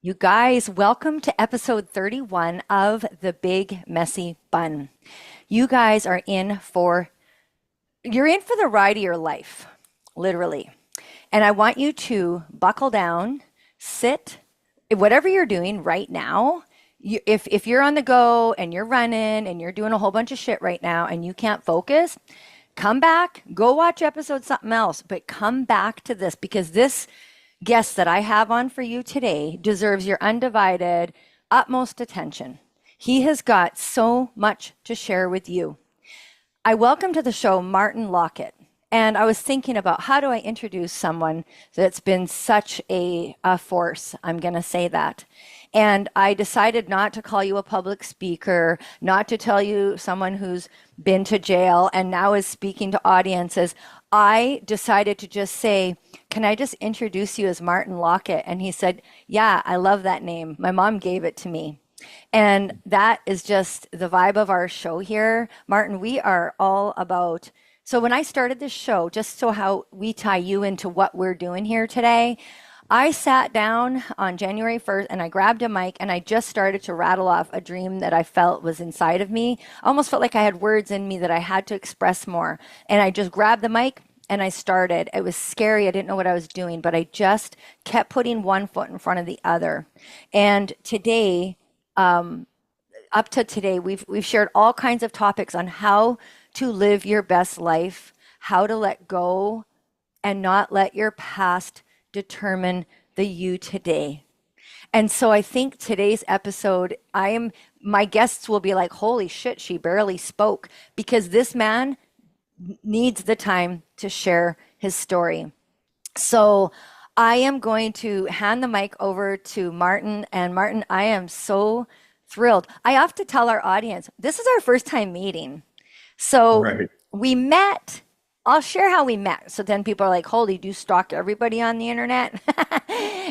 You guys, welcome to episode 31 of The Big Messy Bun. You guys are you're in for the ride of your life, literally. And I want you to buckle down, sit, whatever you're doing right now. If you're on the go and you're running and you're doing a whole bunch of shit right now and you can't focus, come back, go watch episode something else, but come back to this because this guest that I have on for you today deserves your undivided, utmost attention. He has got so much to share with you. I welcome to the show Martin Lockett. And I was thinking about how do I introduce someone that's been such a force? I'm going to say that. And I decided not to call you a public speaker, not to tell you someone who's been to jail and now is speaking to audiences. I decided to just say, can I just introduce you as Martin Lockett? And he said, yeah, I love that name. My mom gave it to me. And that is just the vibe of our show here. Martin, we are all about. So when I started this show, just so how we tie you into what we're doing here today, I sat down on January 1st and I grabbed a mic and I just started to rattle off a dream that I felt was inside of me. I almost felt like I had words in me that I had to express more. And I just grabbed the mic and I started. It was scary. I didn't know what I was doing, but I just kept putting one foot in front of the other. And today, up to today, we've shared all kinds of topics on how to live your best life, how to let go and not let your past determine the you today. And so I think today's episode, my guests will be like, holy shit, she barely spoke because this man needs the time to share his story. So I am going to hand the mic over to Martin. And Martin, I am so thrilled. I have to tell our audience, this is our first time meeting. So Right. we met. I'll share how we met. So then people are like, holy, do you stalk everybody on the internet?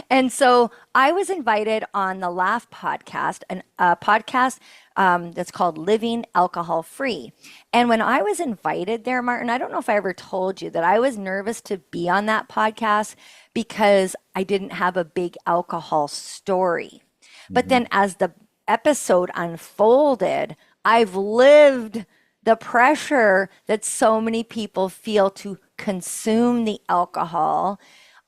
And so I was invited on the Laugh podcast, a podcast that's called Living Alcohol Free. And when I was invited there, Martin, I don't know if I ever told you that I was nervous to be on that podcast because I didn't have a big alcohol story. But Mhm. then as the episode unfolded, I've lived the pressure that so many people feel to consume the alcohol.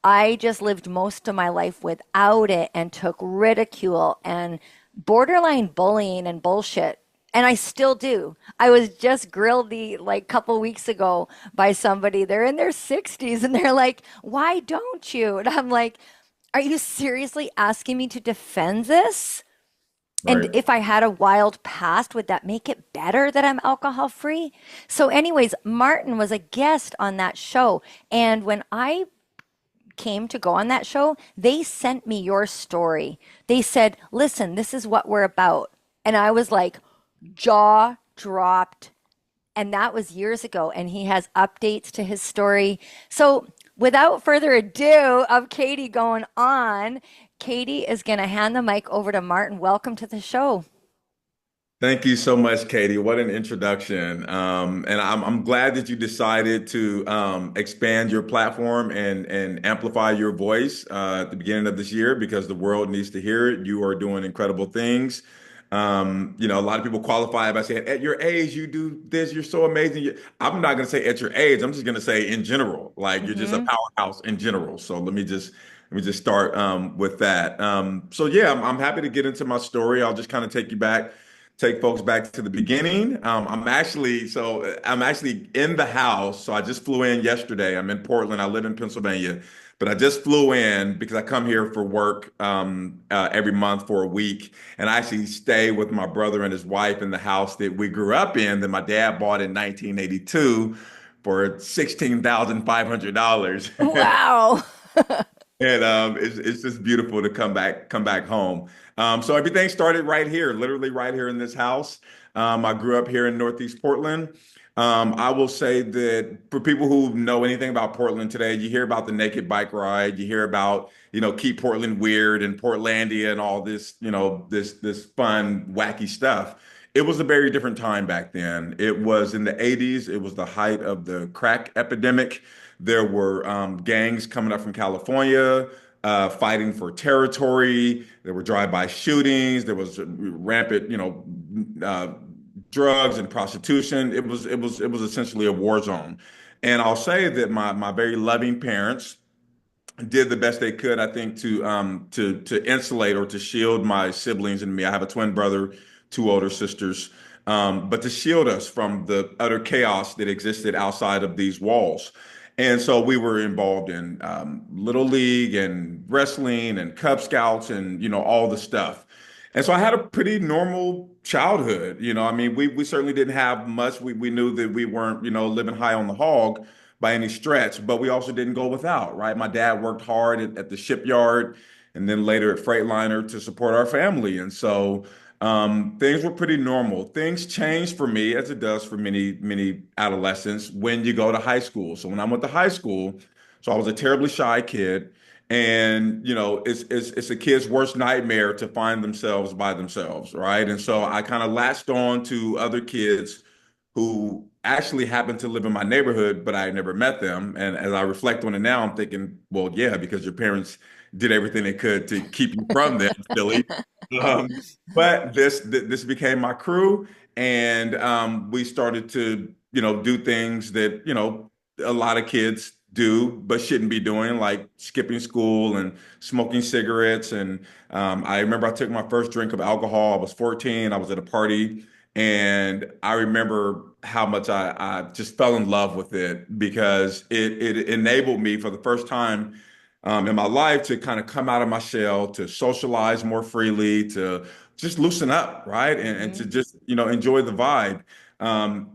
I just lived most of my life without it and took ridicule and borderline bullying and bullshit. And I still do. I was just grilled the like couple weeks ago by somebody. They're in their 60s and they're like, "Why don't you?" And I'm like, "Are you seriously asking me to defend this?" And Right. if I had a wild past, would that make it better that I'm alcohol free? So, anyways, Martin was a guest on that show. And when I came to go on that show, they sent me your story. They said, listen, this is what we're about. And I was like, jaw dropped. And that was years ago. And he has updates to his story. So, without further ado of Katey going on, Katey is going to hand the mic over to Martin. Welcome to the show. Thank you so much, Katie. What an introduction. And I'm glad that you decided to expand your platform and amplify your voice at the beginning of this year because the world needs to hear it. You are doing incredible things. A lot of people qualify by saying, at your age, you do this, you're so amazing. I'm not going to say at your age, I'm just going to say in general, like you're just a Hmm. powerhouse in general. So let me just start with that. So yeah, I'm happy to get into my story. I'll just kind of take folks back to the beginning. I'm actually in the house. So I just flew in yesterday. I'm in Portland. I live in Pennsylvania, but I just flew in because I come here for work every month for a week, and I actually stay with my brother and his wife in the house that we grew up in that my dad bought in 1982 for $16,500. Wow. And it's just beautiful to come back home. So everything started right here, literally right here in this house. I grew up here in Northeast Portland. I will say that for people who know anything about Portland today, you hear about the naked bike ride, you hear about, keep Portland weird and Portlandia and all this, this fun, wacky stuff. It was a very different time back then. It was in the 80s. It was the height of the crack epidemic. There were gangs coming up from California. fighting for territory. There were drive-by shootings. There was rampant, uh, drugs and prostitution. It was essentially a war zone. And I'll say that my very loving parents did the best they could, I think, to insulate or to shield my siblings and me. I have a twin brother, two older sisters, but to shield us from the utter chaos that existed outside of these walls. And so we were involved in Little League and wrestling and Cub Scouts and all the stuff. And so I had a pretty normal childhood. I mean, we certainly didn't have much. We knew that we weren't, living high on the hog by any stretch, but we also didn't go without, right? My dad worked hard at the shipyard and then later at Freightliner to support our family. And so things were pretty normal. Things changed for me, as it does for many, many adolescents, when you go to high school. So when I went to high school, so I was a terribly shy kid. And it's a kid's worst nightmare to find themselves by themselves, right? And so I kind of latched on to other kids who actually happened to live in my neighborhood, but I had never met them. And as I reflect on it now, I'm thinking, well, yeah, because your parents did everything they could to keep you from them, silly. But this became my crew, and we started to do things that a lot of kids do but shouldn't be doing, like skipping school and smoking cigarettes. And I remember I took my first drink of alcohol. I was 14. I was at a party, and I remember how much I just fell in love with it because it enabled me for the first time in my life to kind of come out of my shell, to socialize more freely, to just loosen up, right? And to Mhm. just, enjoy the vibe.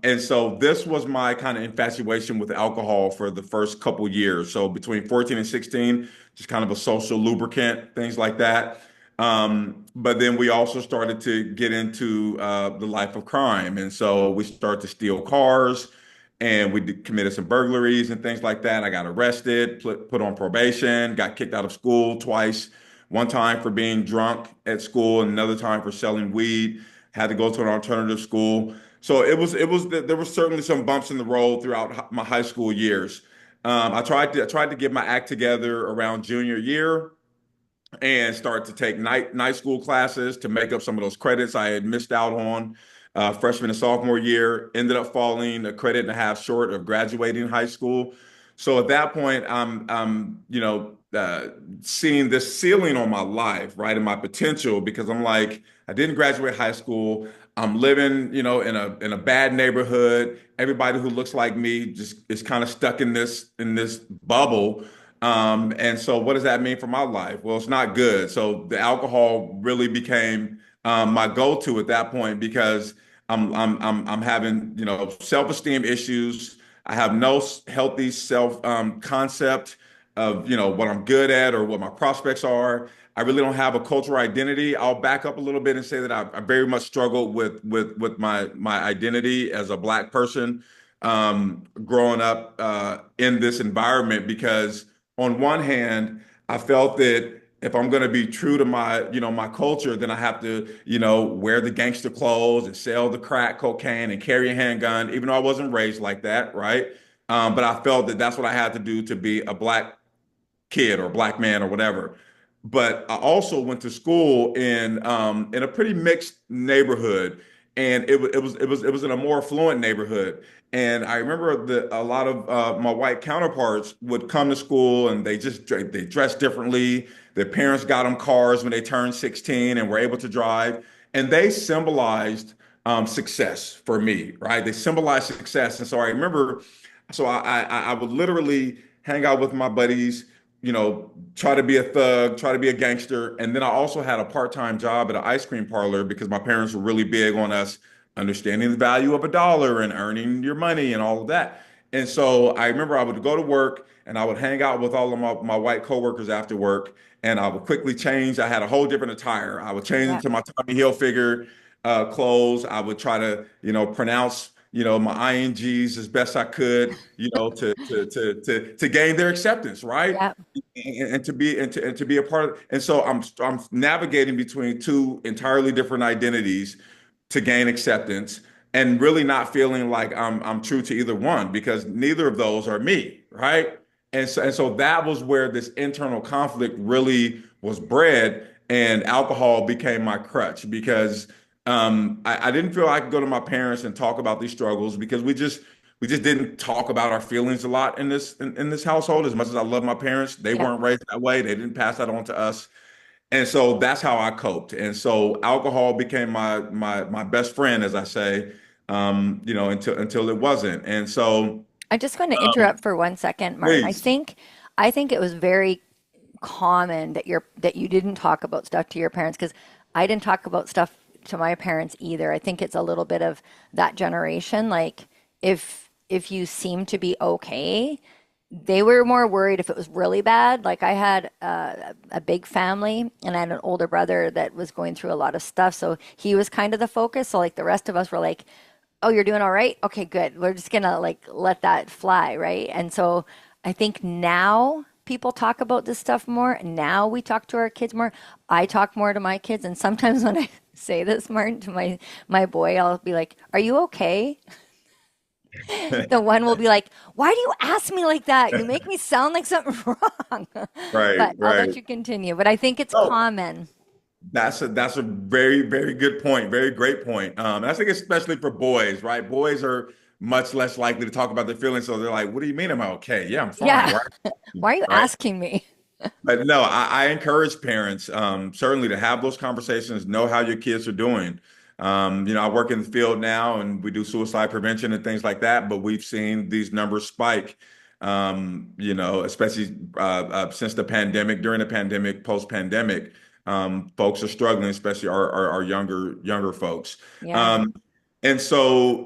And so this was my kind of infatuation with alcohol for the first couple years. So between 14 and 16, just kind of a social lubricant, things like that. But then we also started to get into the life of crime. And so we started to steal cars and committed some burglaries and things like that. I got arrested, put on probation, got kicked out of school twice. One time for being drunk at school, and another time for selling weed. Had to go to an alternative school. So there was certainly some bumps in the road throughout my high school years. I tried to get my act together around junior year and start to take night school classes to make up some of those credits I had missed out on freshman and sophomore year. Ended up falling a credit and a half short of graduating high school. So at that point, I'm seeing this ceiling on my life, right, and my potential because I'm like, I didn't graduate high school. I'm living, in a bad neighborhood. Everybody who looks like me just is kind of stuck in this bubble. And so what does that mean for my life? Well, it's not good. So the alcohol really became my go-to at that point because I'm having, self-esteem issues. I have no healthy self concept of, what I'm good at or what my prospects are. I really don't have a cultural identity. I'll back up a little bit and say that I very much struggled with my identity as a Black person growing up in this environment because on one hand, I felt that if I'm going to be true to my culture, then I have to, wear the gangster clothes and sell the crack cocaine and carry a handgun, even though I wasn't raised like that, right? But I felt that that's what I had to do to be a Black kid or Black man or whatever. But I also went to school in a pretty mixed neighborhood, and it was in a more affluent neighborhood. And I remember that a lot of my white counterparts would come to school and they dressed differently. Their parents got them cars when they turned 16 and were able to drive, and they symbolized success for me, right? They symbolized success, and so I remember, so I would literally hang out with my buddies, try to be a thug, try to be a gangster. And then I also had a part-time job at an ice cream parlor because my parents were really big on us understanding the value of a dollar and earning your money and all of that. And so I remember I would go to work and I would hang out with all of my white coworkers after work, and I would quickly change. I had a whole different attire. I would change Yeah. into my Tommy Hilfiger clothes. I would try to, pronounce, my INGs as best I could, to gain their acceptance, right? Yeah. And to be a part of. And so I'm navigating between two entirely different identities to gain acceptance, and really not feeling like I'm true to either one because neither of those are me, right? And so that was where this internal conflict really was bred, and alcohol became my crutch because I didn't feel I could go to my parents and talk about these struggles because we just didn't talk about our feelings a lot in this household. As much as I love my parents, they Yeah. weren't raised that way. They didn't pass that on to us. And so that's how I coped. And so alcohol became my best friend, as I say, until it wasn't. And so I'm just going to interrupt for 1 second, Martin. I please. think I think it was very common that you didn't talk about stuff to your parents because I didn't talk about stuff to my parents either. I think it's a little bit of that generation. Like if you seem to be okay, they were more worried if it was really bad. Like I had a big family and I had an older brother that was going through a lot of stuff. So he was kind of the focus. So like the rest of us were like, oh, you're doing all right? Okay, good. We're just gonna like let that fly, right? And so I think now people talk about this stuff more. Now we talk to our kids more. I talk more to my kids. And sometimes when I say this, Martin, to my boy, I'll be like, are you okay? The one will be like, why do you ask me like that? You make me sound like something wrong. Right, But I'll let right. you continue. But I think it's Oh, common. that's a very, very good point. Very great point. And I think especially for boys, right? Boys are much less likely to talk about their feelings. So they're like, what do you mean? Am I okay? Yeah, I'm fine. Yeah. Why? Why are you Right. asking me? But no, I encourage parents certainly to have those conversations, know how your kids are doing. I work in the field now and we do suicide prevention and things like that, but we've seen these numbers spike, especially since the pandemic, during the pandemic, post-pandemic. Folks are struggling, especially our younger folks. Yeah. Um, and so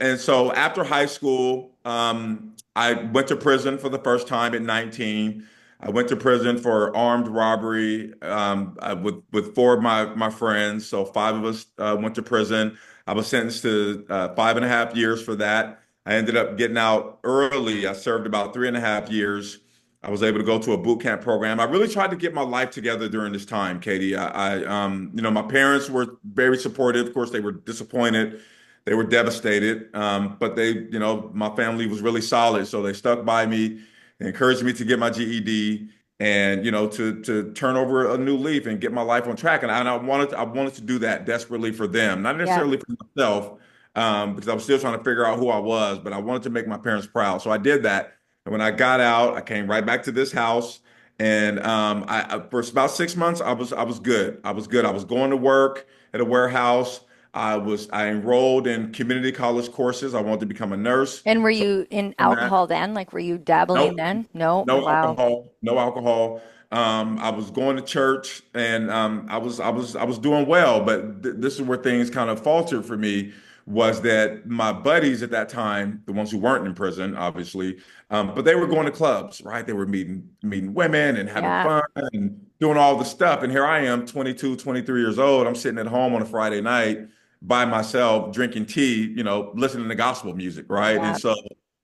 after high school, I went to prison for the first time at 19. I went to prison for armed robbery with four of my friends. So five of us went to prison. I was sentenced to 5.5 years for that. I ended up getting out early. I served about 3.5 years. I was able to go to a boot camp program. I really tried to get my life together during this time, Katey. My parents were very supportive. Of course, they were disappointed. They were devastated. But my family was really solid. So they stuck by me. They encouraged me to get my GED and to turn over a new leaf and get my life on track. And I wanted to do that desperately for them, not Yeah. necessarily for myself, because I was still trying to figure out who I was, but I wanted to make my parents proud. So I did that. And when I got out, I came right back to this house. And for about 6 months, I was good. I was good. I was going to work at a warehouse. I enrolled in community college courses. I wanted to become a nurse. And were So you in from that. alcohol then? Like, were you dabbling Nope. then? No. No Wow. alcohol, no alcohol. I was going to church and I was doing well, but this is where things kind of faltered for me was that my buddies at that time, the ones who weren't in prison, obviously, but they were going to clubs, right? They were meeting women and having Yeah. fun and doing all the stuff. And here I am, 22, 23 years old. I'm sitting at home on a Friday night by myself, drinking tea, listening to gospel music, right? And Yeah. so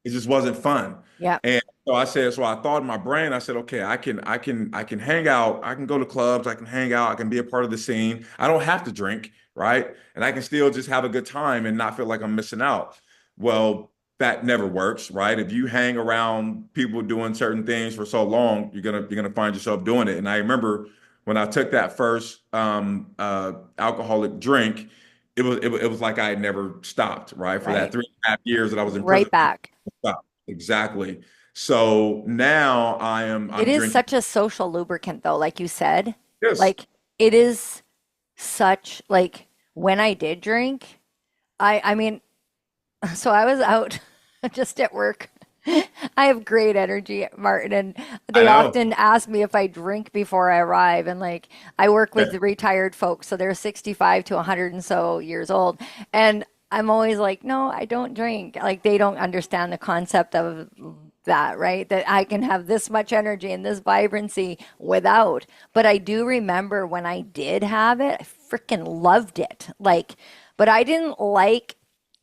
it just wasn't fun. Yeah. So I thought in my brain, I said, okay, I can hang out, I can go to clubs, I can hang out, I can be a part of the scene. I don't have to drink, right? And I can still just have a good time and not feel like I'm missing out. Well, that never works, right? If you hang around people doing certain things for so long, you're gonna find yourself doing it. And I remember when I took that first alcoholic drink, it was like I had never stopped, right? For that Right. 3.5 years that I was in Right prison. back. Stop. Exactly. So now It I'm is drinking. such a social lubricant, though, like you said. Yes. Like, it is such, like, when I did drink, I mean, so I was out just at work. I have great energy, Martin, and I they know. often ask me if I drink before I arrive. And like, I work with retired folks, so they're 65 to 100 and so years old. And I'm always like, no, I don't drink. Like, they don't understand the concept of that, right? That I can have this much energy and this vibrancy without. But I do remember when I did have it, I freaking loved it. Like, but I didn't like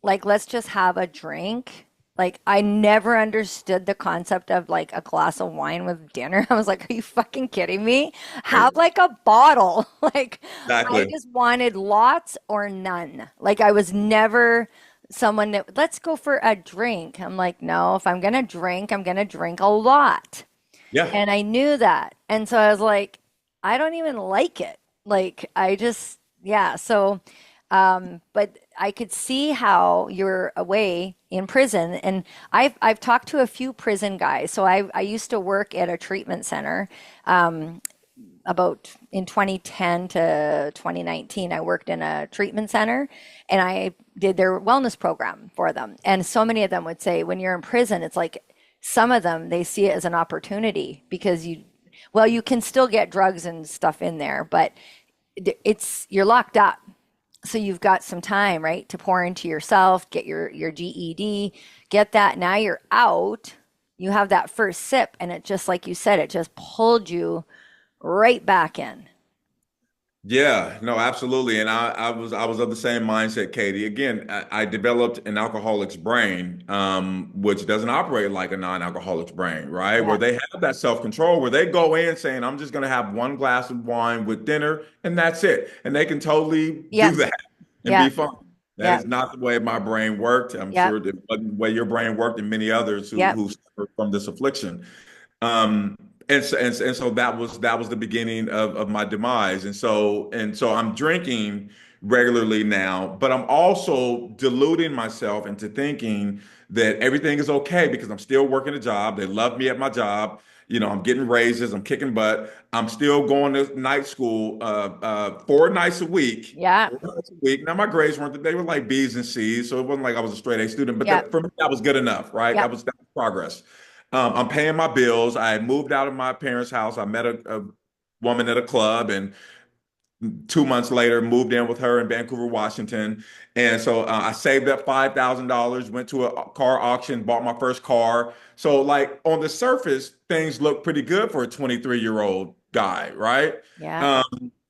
let's just have a drink. Like I never understood the concept of like a glass of wine with dinner. I was like, are you fucking kidding me? Right. Have like a bottle. Like I Exactly. just wanted lots or none. Like I was never someone let's go for a drink. I'm like, no, if I'm gonna drink, I'm gonna drink a lot. Yeah. And I knew that. And so I was like, I don't even like it. Like, I just, yeah. So, but I could see how you're away in prison. And I've talked to a few prison guys. So I used to work at a treatment center. About in 2010 to 2019, I worked in a treatment center and I did their wellness program for them. And so many of them would say, when you're in prison, it's like some of them, they see it as an opportunity because well, you can still get drugs and stuff in there, but you're locked up. So you've got some time, right, to pour into yourself, get your GED, get that. Now you're out. You have that first sip, and it just like you said, it just pulled you right back in. Yeah, no, absolutely. And I was of the same mindset, Katie. Again, I developed an alcoholic's brain, which doesn't operate like a non-alcoholic's brain, right? Where Yeah. they have that self-control, where they go in saying, I'm just gonna have one glass of wine with dinner, and that's it. And they can totally do Yep. that and be Yep. fine. That is Yep. not the way my brain worked. I'm Yep. sure it wasn't the way your brain worked and many others Yep. who suffer from this affliction. Um, and so that was the beginning of my demise. And so I'm drinking regularly now, but I'm also deluding myself into thinking that everything is okay because I'm still working a job. They love me at my job. I'm getting raises. I'm kicking butt. I'm still going to night school 4 nights a week. Yep. 4 nights a week. Now my grades weren't, they were like B's and C's, so it wasn't like I was a straight A student, but Yep. for me that was good enough, right? Yep. That was progress. I'm paying my bills. I moved out of my parents' house. I met a woman at a club, and 2 months later, moved in with her in Vancouver, Washington. And so I saved up $5,000, went to a car auction, bought my first car. So, like on the surface, things look pretty good for a 23-year-old guy, right? Yep.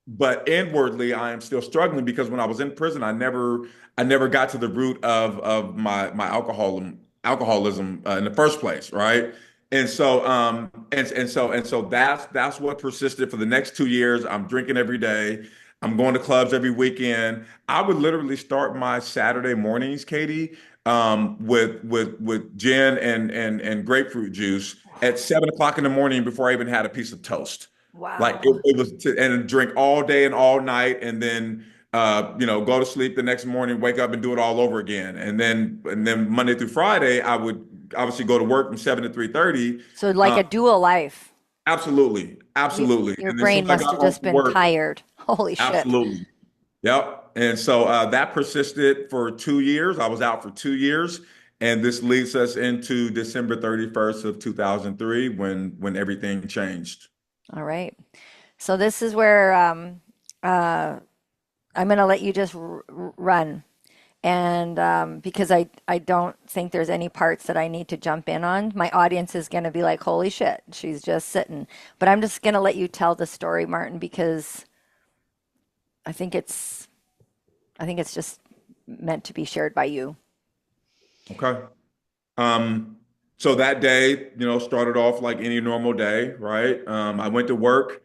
But inwardly, I am still struggling because when I was in prison, I never got to the root of my alcoholism in the first place, right? And so that's what persisted for the next 2 years. I'm drinking every day. I'm going to clubs every weekend. I would literally start my Saturday mornings, Katie, with gin and grapefruit juice at 7 o'clock in the morning before I even had a piece of toast. Like it, Wow. it was and drink all day and all night, and then go to sleep the next morning, wake up and do it all over again. And then Monday through Friday, I would obviously go to work from 7 to 3:30. So like Uh, a dual life. absolutely, absolutely. Your And then as soon brain as I must got have home just from been work, tired. Holy shit. absolutely. Yep. And so that persisted for 2 years. I was out for 2 years. And this leads us into December 31st of 2003 when everything changed. All right. So this is where I'm going to let you just run. And because I don't think there's any parts that I need to jump in on. My audience is going to be like, holy shit, she's just sitting. But I'm just going to let you tell the story, Martin, because I think it's I think it's just meant to be shared by you. Okay. Um, so that day, started off like any normal day, right? I went to work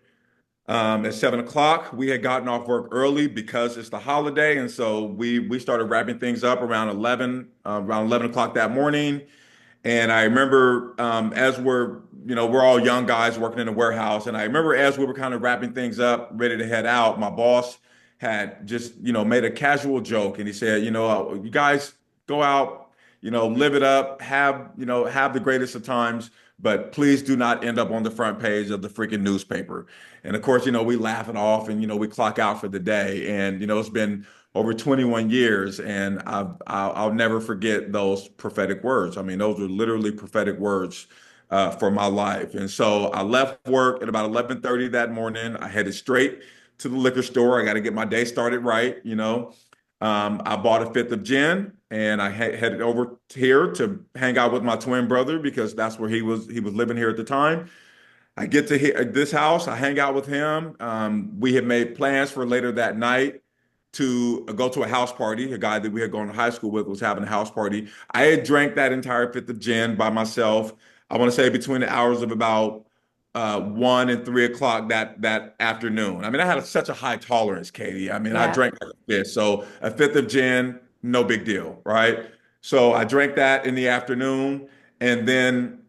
at 7 o'clock. We had gotten off work early because it's the holiday, and so we started wrapping things up around 11 o'clock that morning. And I remember as we're all young guys working in a warehouse, and I remember as we were kind of wrapping things up, ready to head out, my boss had just made a casual joke, and he said, you guys go out, live it up, have the greatest of times, but please do not end up on the front page of the freaking newspaper. And of course, we laugh it off, and we clock out for the day, and it's been over 21 years, and I'll never forget those prophetic words. I mean, those were literally prophetic words for my life. And so I left work at about 11:30 that morning. I headed straight to the liquor store. I got to get my day started right. I bought a fifth of gin, and I headed over here to hang out with my twin brother because that's where he was living here at the time. I get to this house. I hang out with him. We had made plans for later that night to go to a house party. A guy that we had gone to high school with was having a house party. I had drank that entire fifth of gin by myself. I want to say between the hours of about 1 and 3 o'clock that afternoon. I mean, I had such a high tolerance, Katie. I mean, I Yeah. drank like a fifth. So a fifth of gin, no big deal, right? So I drank that in the afternoon, and then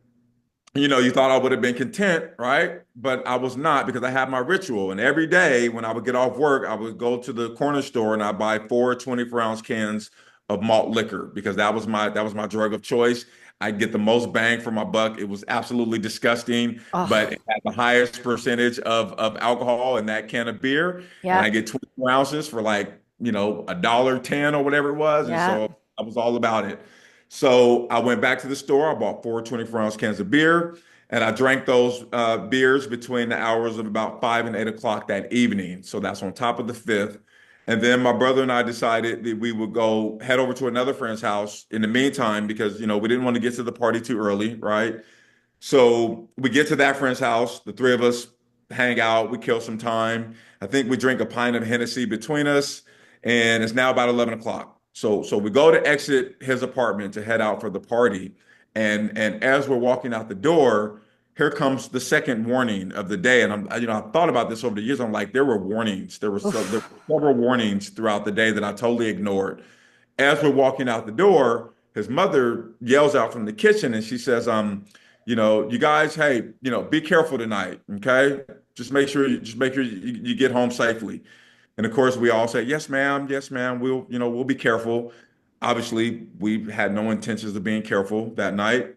You thought I would have been content, right? But I was not because I had my ritual. And every day when I would get off work, I would go to the corner store and I buy four 24-ounce cans of malt liquor because that was my drug of choice. I get the most bang for my buck. It was absolutely disgusting, but Oh, it had the highest percentage of alcohol in that can of beer. And yeah, I get 24 ounces for like, $1.10 or whatever it was. And yeah. so I was all about it. So I went back to the store. I bought four 24-ounce cans of beer, and I drank those beers between the hours of about 5 and 8 o'clock that evening. So that's on top of the fifth. And then my brother and I decided that we would go head over to another friend's house in the meantime because, we didn't want to get to the party too early, right? So we get to that friend's house. The three of us hang out. We kill some time. I think we drink a pint of Hennessy between us, and it's now about 11 o'clock. So we go to exit his apartment to head out for the party, and as we're walking out the door, here comes the second warning of the day. And I've thought about this over the years. I'm like, there were warnings. There Oof. were several warnings throughout the day that I totally ignored. As we're walking out the door, his mother yells out from the kitchen and she says, you guys, hey, be careful tonight, okay? Just make sure you get home safely. And of course, we all say, yes, ma'am, we'll be careful. Obviously, we had no intentions of being careful that night.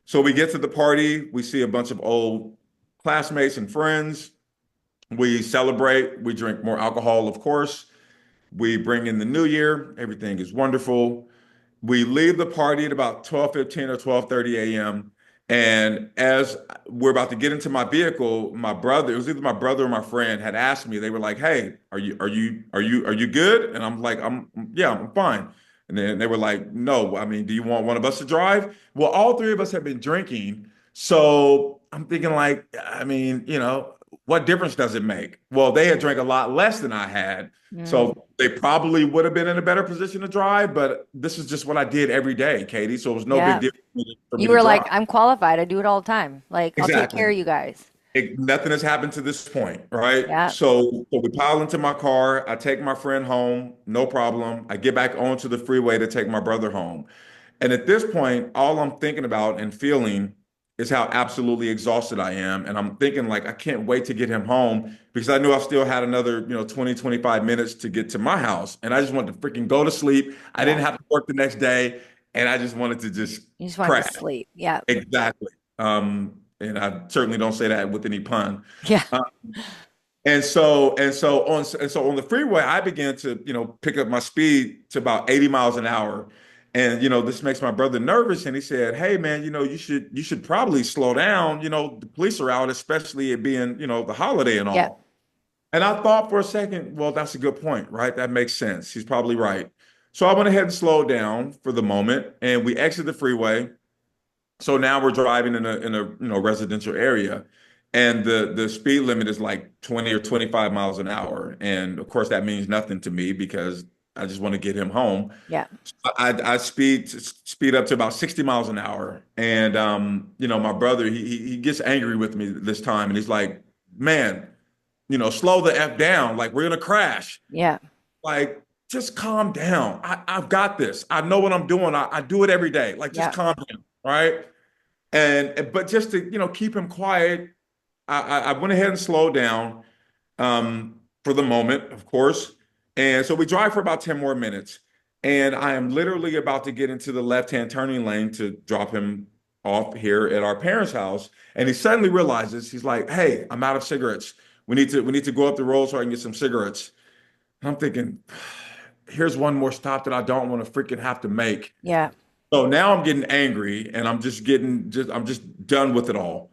So we get to the party, we see a bunch of old classmates and friends. We celebrate, we drink more alcohol, of course. We bring in the new year, everything is wonderful. We leave the party at about 12:15 or 12:30 a.m. And as we're about to get into my vehicle, it was either my brother or my friend had asked me, they were like, "Hey, are you good?" And I'm like, yeah, I'm fine. And then they were like, "No, I mean, do you want one of us to drive?" Well, all three of us have been drinking. So I'm thinking like, I mean, what difference does it make? Well, they had drank a lot less than I had. Mm. So they probably would have been in a better position to drive, but this is just what I did every day, Katie. So it was no big Yeah. deal for me You to were like, drive. I'm qualified. I do it all the time. Like, I'll take care Exactly. of you guys. Nothing has happened to this point, right? Yeah. So we pile into my car. I take my friend home, no problem. I get back onto the freeway to take my brother home. And at this point, all I'm thinking about and feeling is how absolutely exhausted I am. And I'm thinking like, I can't wait to get him home because I knew I still had another, 20, 25 minutes to get to my house. And I just wanted to freaking go to sleep. I Yeah. didn't have to work the next day. And I just wanted to just You just wanted to crash. sleep. Yeah. Exactly. And I certainly don't say that with any pun. Yeah. Uh, and so on the freeway, I began to, pick up my speed to about 80 miles an hour. And this makes my brother nervous. And he said, "Hey man, you should probably slow down. The police are out, especially it being, the holiday and Yeah. all." And I thought for a second, well, that's a good point, right? That makes sense. He's probably right. So I went ahead and slowed down for the moment, and we exit the freeway. So now we're driving in a residential area, and the speed limit is like 20 or 25 miles an hour. And of course, that means nothing to me because I just want to get him home. Yeah. I speed up to about 60 miles an hour, and my brother he gets angry with me this time, and he's like, "Man, slow the f down. Like we're gonna crash. Yeah. Like just calm down. I've got this. I know what I'm doing. I do it every day. Like just Yeah. calm down, right?" And but just to keep him quiet, I went ahead and slowed down for the moment, of course. And so we drive for about 10 more minutes. And I am literally about to get into the left-hand turning lane to drop him off here at our parents' house. And he suddenly realizes he's like, "Hey, I'm out of cigarettes. We need to go up the road so I can get some cigarettes." And I'm thinking, here's one more stop that I don't want to freaking have to make. Yeah. So now I'm getting angry and I'm just done with it all.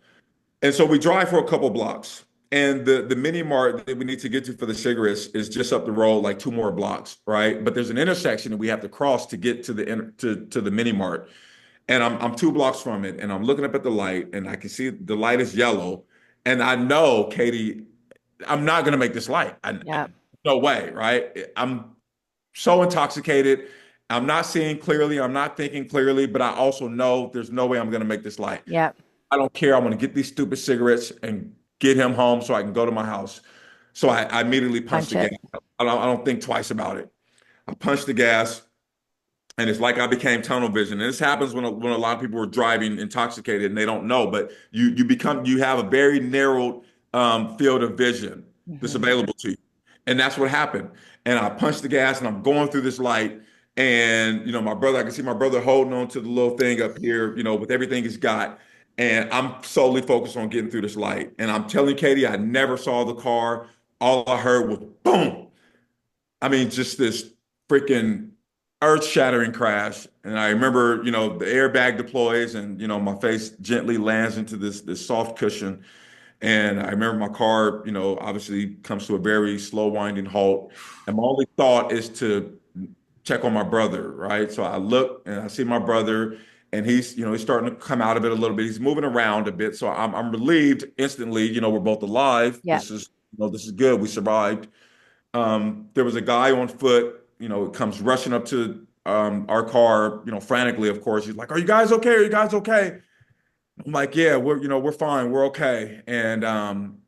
And so we drive for a couple blocks. And the mini mart that we need to get to for the cigarettes is just up the road, like two more blocks, right? But there's an intersection that we have to cross to get to the mini mart. And I'm 2 blocks from it, and I'm looking up at the light, and I can see the light is yellow. And I know, Katie, I'm not gonna make this light. Yeah. No way, right? I'm so intoxicated. I'm not seeing clearly. I'm not thinking clearly, but I also know there's no way I'm going to make this light. Yeah. I don't care. I'm going to get these stupid cigarettes and get him home so I can go to my house. So I immediately punched Punch the gas. it. I don't think twice about it. I punched the gas. And it's like I became tunnel vision. And this happens when a lot of people are driving intoxicated and they don't know, but you have a very narrowed field of vision that's Hmm. available to you. And that's what happened. And I punched the gas and I'm going through this light. And my brother, I can see my brother holding on to the little thing up here, with everything he's got. And I'm solely focused on getting through this light. And I'm telling Katey, I never saw the car. All I heard was boom. I mean, just this freaking earth-shattering crash. And I remember, the airbag deploys and, my face gently lands into this soft cushion. And I remember my car, obviously comes to a very slow winding halt. And my only thought is to check on my brother, right? So I look and I see my brother and he's starting to come out of it a little bit. He's moving around a bit. So I'm relieved instantly, we're both alive. Yeah. This is good. We survived. There was a guy on foot, comes rushing up to our car, frantically, of course. He's like, "Are you guys okay? Are you guys okay?" I'm like, "Yeah, we're fine. We're okay." And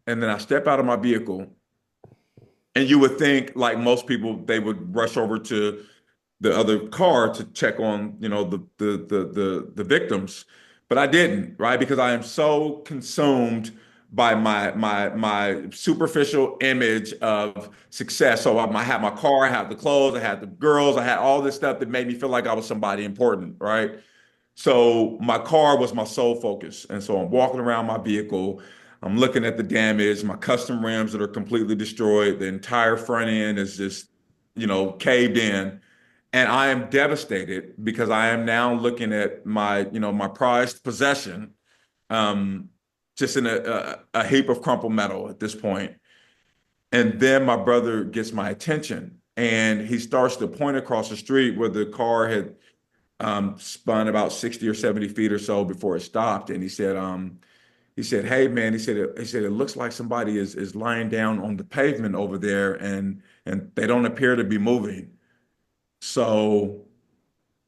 then I step out of my vehicle, and you would think, like most people, they would rush over to the other car to check on, the victims, but I didn't, right? Because I am so consumed by my superficial image of success. So I had my car, I had the clothes, I had the girls, I had all this stuff that made me feel like I was somebody important, right? So my car was my sole focus. And so I'm walking around my vehicle. I'm looking at the damage, my custom rims that are completely destroyed. The entire front end is just, caved in. And I am devastated because I am now looking at my prized possession, um, just in a heap of crumpled metal at this point. And then my brother gets my attention and he starts to point across the street where the car had spun about 60 or 70 feet or so before it stopped. And he said, "Hey man," he said, "it looks like somebody is lying down on the pavement over there and they don't appear to be moving." So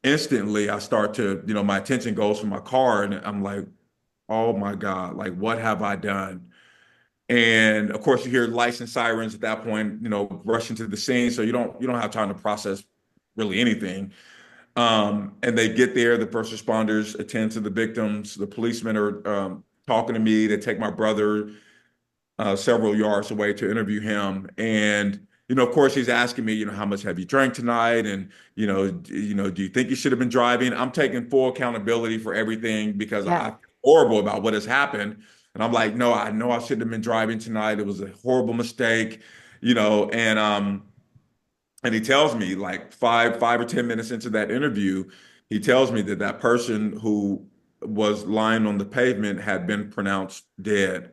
instantly I start to, my attention goes from my car and I'm like, "Oh my God, like what have I done?" And of course you hear lights and sirens at that point, rushing to the scene. So you don't have time to process really anything. And they get there, the first responders attend to the victims, the policemen are talking to me, they take my brother several yards away to interview him. And, of course, he's asking me, how much have you drank tonight? And, do you think you should have been driving? I'm taking full accountability for everything because Yeah. I feel horrible about what has happened. And I'm like, no, I know I shouldn't have been driving tonight. It was a horrible mistake, and he tells me like five or 10 minutes into that interview, he tells me that that person who was lying on the pavement had been pronounced dead.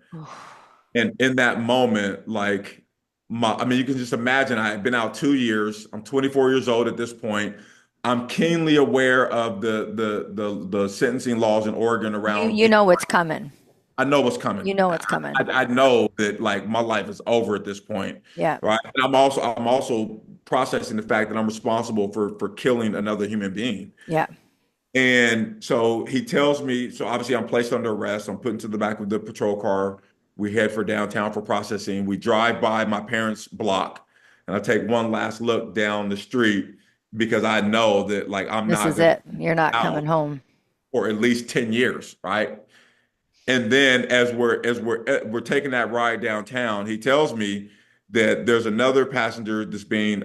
And in that moment, like I mean, you can just imagine I had been out 2 years. I'm 24 years old at this point. I'm keenly aware of the sentencing laws in Oregon You around. you know what's coming. I know what's coming. You know what's coming. I know that like my life is over at this point, Yeah. right? And I'm also processing the fact that I'm responsible for killing another human being. Yeah. And so he tells me, so obviously I'm placed under arrest. I'm put into the back of the patrol car. We head for downtown for processing. We drive by my parents' block, and I take one last look down the street because I know that like I'm This not is going to it. You're not be out coming home. for at least 10 years, right? And then as we're taking that ride downtown, he tells me that there's another passenger that's being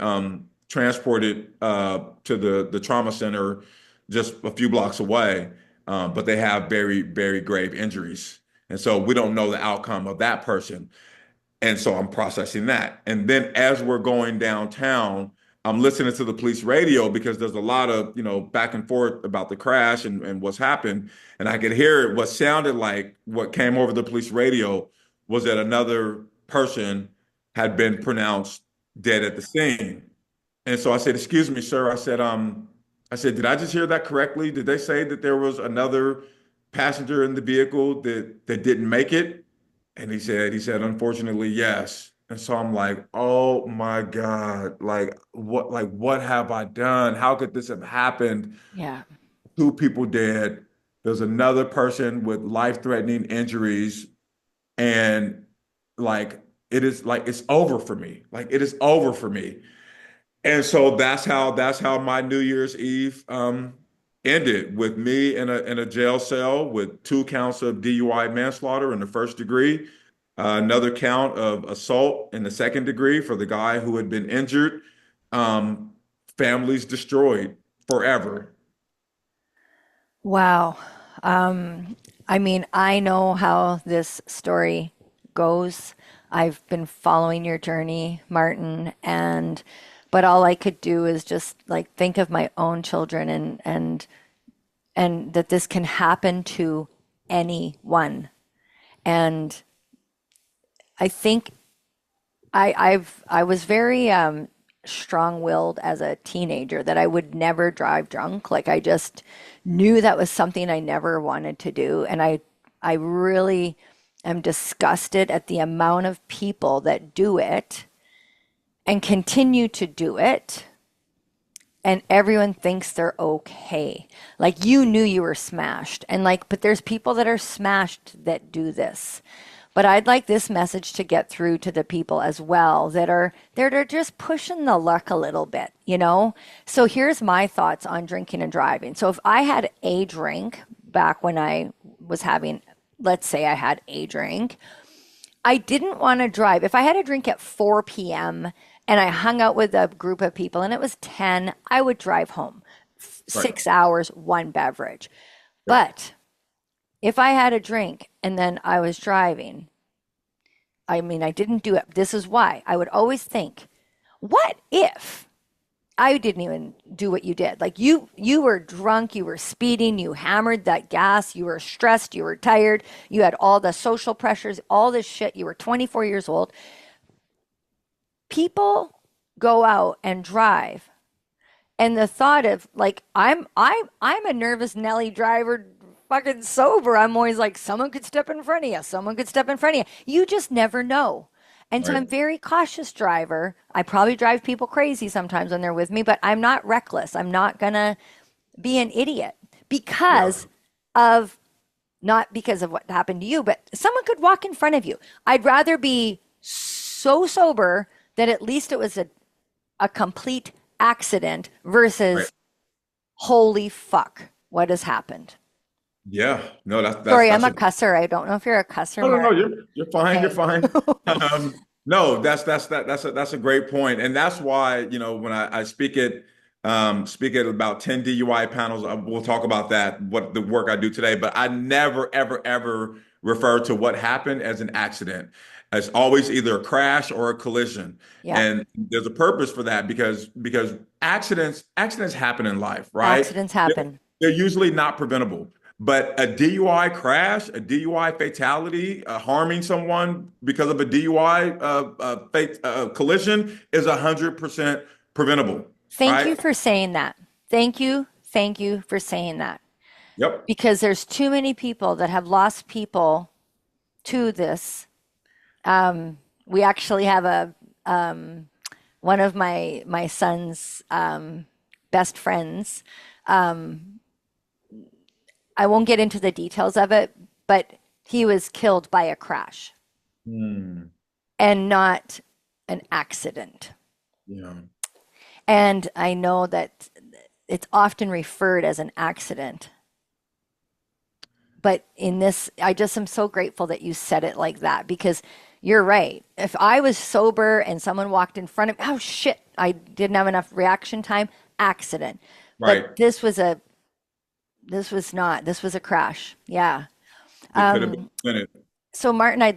transported to the trauma center just a few blocks away, but they have very, very grave injuries. And so we don't know the outcome of that person. And so I'm processing that. And then as we're going downtown, I'm listening to the police radio because there's a lot of, back and forth about the crash and what's happened. And I could hear what sounded like what came over the police radio was that another person had been pronounced dead at the scene. And so I said, "Excuse me, sir." I said, "Did I just hear that correctly? Did they say that there was another passenger in the vehicle that didn't make it?" And he said, "Unfortunately, yes." And so I'm like, "Oh my God, like what have I done? How could this have happened? Yeah. Two people dead. There's another person with life-threatening injuries, and like it is like it's over for me. Like it is over for me." And so that's how my New Year's Eve ended, with me in a jail cell with 2 counts of DUI manslaughter in the first degree, another count of assault in the second degree for the guy who had been injured. Um, Families destroyed forever. Wow. I mean, I know how this story goes. I've been following your journey, Martin, and but all I could do is just like think of my own children and that this can happen to anyone. And I think I was very strong-willed as a teenager that I would never drive drunk. Like I just knew that was something I never wanted to do, and I really am disgusted at the amount of people that do it and continue to do it, and everyone thinks they're okay. Like you knew you were smashed, and like, but there's people that are smashed that do this. But I'd like this message to get through to the people as well that are just pushing the luck a little bit, you know? So here's my thoughts on drinking and driving. So if I had a drink back when I was having, let's say I had a drink, I didn't want to drive. If I had a drink at 4 p.m. and I hung out with a group of people and it was 10, I would drive home. Right. 6 hours, one beverage. Right. But if I had a drink and then I was driving, I mean, I didn't do it. This is why I would always think, what if I didn't even do what you did? Like you were drunk, you were speeding, you hammered that gas, you were stressed, you were tired, you had all the social pressures, all this shit. You were 24 years old. People go out and drive, and the thought of like I'm a nervous Nelly driver, fucking sober. I'm always like, someone could step in front of you, someone could step in front of you. You just never know. And so Right. I'm very cautious driver. I probably drive people crazy sometimes when they're with me, but I'm not reckless. I'm not gonna be an idiot Yeah. because of not because of what happened to you, but someone could walk in front of you. I'd rather be so sober that at least it was a complete accident Right. versus holy fuck, what has happened? Yeah. No, Sorry, I'm that's a a cusser. I don't know if you're a cusser, no, no, no. Mark. You're fine. You're Okay. fine. No, that's a great point, and that's why when I speak at about 10 DUI panels, we'll talk about that, what the work I do today. But I never, ever, ever refer to what happened as an accident. It's always either a crash or a collision, Yeah. and there's a purpose for that because accidents happen in life, right? Accidents They're, happen. they're usually not preventable. But a DUI crash, a DUI fatality, harming someone because of a DUI collision is 100% preventable, Thank you right? for saying that. Thank you. Thank you for saying that. Yep. Because there's too many people that have lost people to this. We actually have a one of my son's best friends. I won't get into the details of it, but he was killed by a crash Hmm. and not an accident. Yeah. And I know that it's often referred as an accident. But in this, I just am so grateful that you said it like that because you're right. If I was sober and someone walked in front of me, oh shit, I didn't have enough reaction time, accident. Right. But this was not, this was a crash. Yeah. It could have been a minute. So Martin, I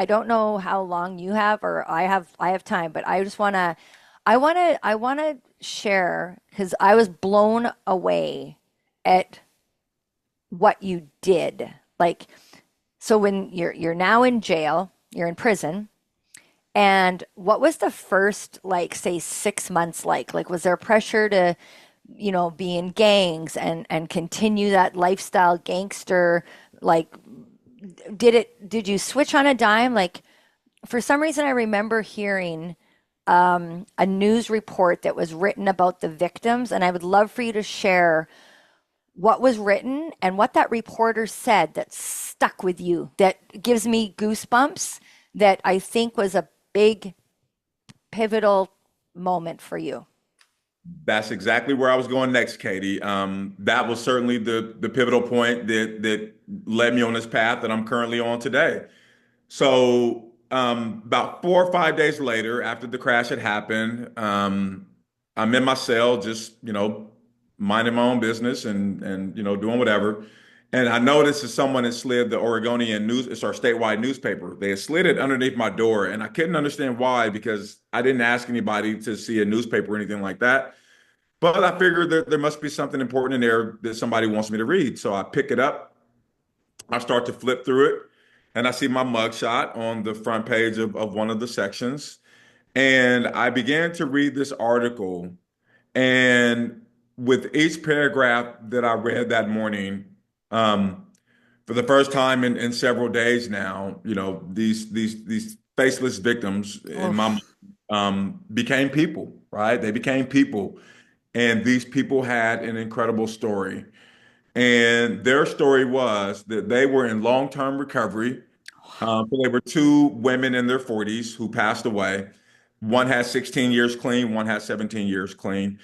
don't know how long you have or I have time, but I just I want to share because I was blown away at what you did. Like, so when you're now in jail, you're in prison, and what was the first like say 6 months like? Like, was there pressure to, be in gangs and continue that lifestyle gangster? Like, did you switch on a dime? Like, for some reason, I remember hearing a news report that was written about the victims, and I would love for you to share what was written and what that reporter said that stuck with you, that gives me goosebumps, that I think was a big pivotal moment for you? That's exactly where I was going next, Katie. That was certainly the pivotal point that led me on this path that I'm currently on today. So, about 4 or 5 days later, after the crash had happened, I'm in my cell, just minding my own business and doing whatever. And I noticed that someone had slid the Oregonian news, it's our statewide newspaper. They had slid it underneath my door, and I couldn't understand why because I didn't ask anybody to see a newspaper or anything like that. But I figured that there must be something important in there that somebody wants me to read. So I pick it up, I start to flip through it, and I see my mugshot on the front page of one of the sections. And I began to read this article. And with each paragraph that I read that morning, um, for the first time in several days now, these faceless victims in my mind Oof. became people, right? They became people. And these people had an incredible story. And their story was that they were in long-term recovery. So they were two women in their 40s who passed away. One has 16 years clean, one has 17 years clean.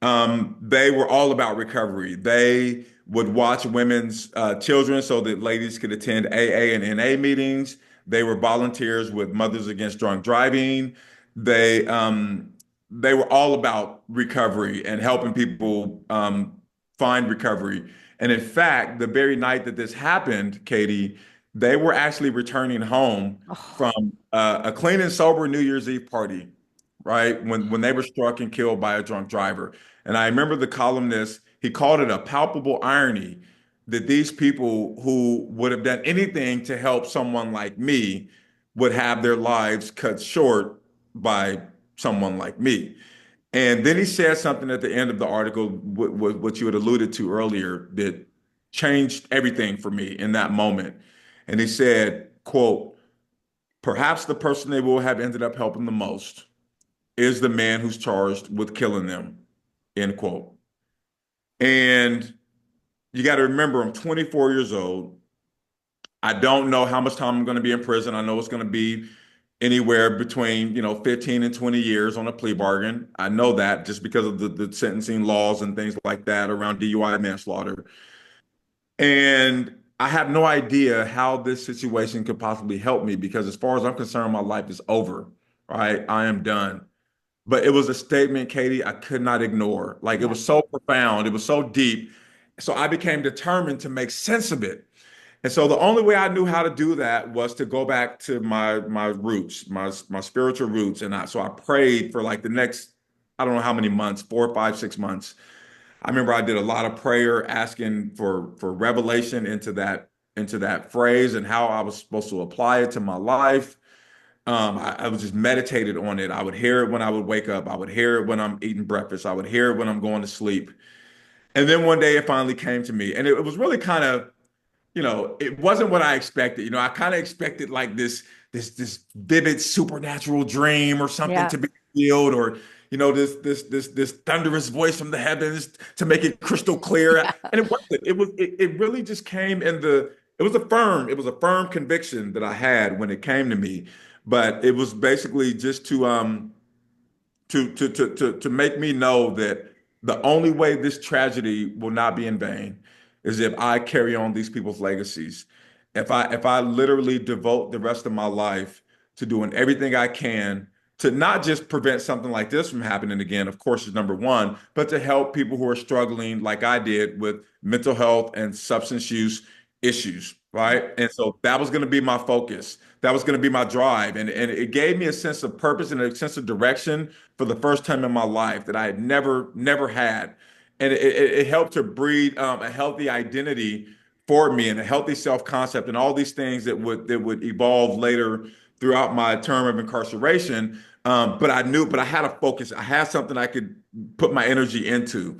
They were all about recovery. They would watch women's children so that ladies could attend AA and NA meetings. They were volunteers with Mothers Against Drunk Driving. They um, they were all about recovery and helping people find recovery. And in fact, the very night that this happened, Katie, they were actually returning home Oh, from a clean and sober New Year's Eve party, right? When they were struck and killed by a drunk driver. And I remember the columnist, he called it a palpable irony that these people who would have done anything to help someone like me would have their lives cut short by someone like me. And then he said something at the end of the article, what you had alluded to earlier, that changed everything for me in that moment. And he said, quote, perhaps the person they will have ended up helping the most is the man who's charged with killing them, end quote. And you got to remember, I'm 24 years old. I don't know how much time I'm going to be in prison. I know it's going to be anywhere between, 15 and 20 years on a plea bargain. I know that just because of the sentencing laws and things like that around DUI manslaughter. And I have no idea how this situation could possibly help me because as far as I'm concerned, my life is over, right? I am done. But it was a statement, Katie, I could not ignore. Like it yeah. was so profound, it was so deep. So I became determined to make sense of it. And so the only way I knew how to do that was to go back to my roots, my spiritual roots. And so I prayed for like the next, I don't know how many months, 4, 5, 6 months. I remember I did a lot of prayer asking for revelation into that phrase and how I was supposed to apply it to my life. I was just meditated on it. I would hear it when I would wake up. I would hear it when I'm eating breakfast. I would hear it when I'm going to sleep. And then one day it finally came to me. And it was really kind of, it wasn't what I expected. I kind of expected like this vivid supernatural dream or something Yeah. to be revealed, or this thunderous voice from the heavens to make it crystal clear. Yeah. And it wasn't. It really just came in the. It was a firm conviction that I had when it came to me, but it was basically just to make me know that the only way this tragedy will not be in vain is if I carry on these people's legacies. If I literally devote the rest of my life to doing everything I can to not just prevent something like this from happening again, of course, is number one, but to help people who are struggling like I did with mental health and substance use issues, right? And so that was going to be my focus. That was going to be my drive. And it gave me a sense of purpose and a sense of direction for the first time in my life that I had never had. And it helped to breed a healthy identity for me and a healthy self-concept and all these things that would evolve later throughout my term of incarceration. But I had a focus. I had something I could put my energy into.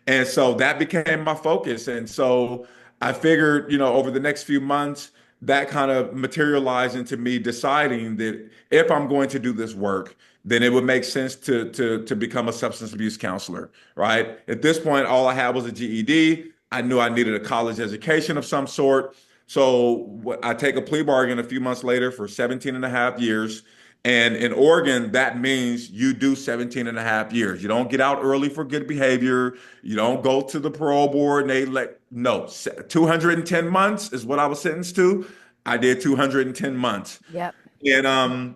And so that became my focus. And so I figured, over the next few months, that kind of materialized into me deciding that if I'm going to do this work, then it would make sense to become a substance abuse counselor, right? At this point, all I had was a GED. I knew I needed a college education of some sort. So I take a plea bargain a few months later for 17 and a half years. And in Oregon, that means you do 17 and a half years. You don't get out early for good behavior. You don't go to the parole board and they no, 210 months is what I was sentenced to. I did 210 months. Yep. And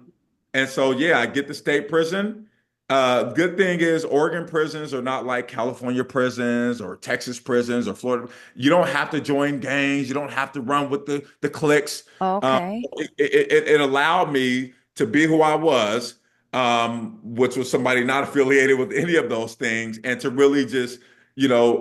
so yeah, I get the state prison. Good thing is Oregon prisons are not like California prisons or Texas prisons or Florida. You don't have to join gangs. You don't have to run with the cliques. Okay. It allowed me to be who I was, which was somebody not affiliated with any of those things, and to really just throw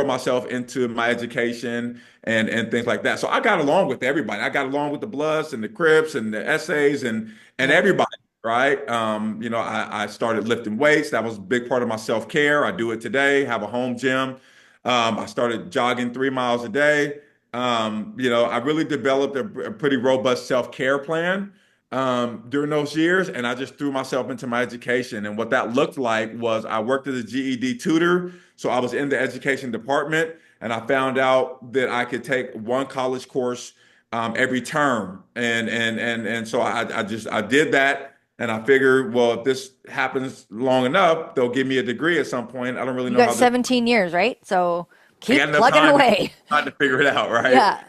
myself into my education and things like that. So I got along with everybody. I got along with the Bloods and the Crips and the essays and Yeah. everybody, right? I started lifting weights. That was a big part of my self-care. I do it today, have a home gym. I started jogging 3 miles a day. I really developed a pretty robust self-care plan during those years, and I just threw myself into my education. And what that looked like was I worked as a GED tutor, so I was in the education department, and I found out that I could take one college course every term, and so I did that, and I figured, well, if this happens long enough, they'll give me a degree at some point. I don't really You know got how this. 17 years, right? So I got keep enough plugging away. time to figure it out, right? Yeah.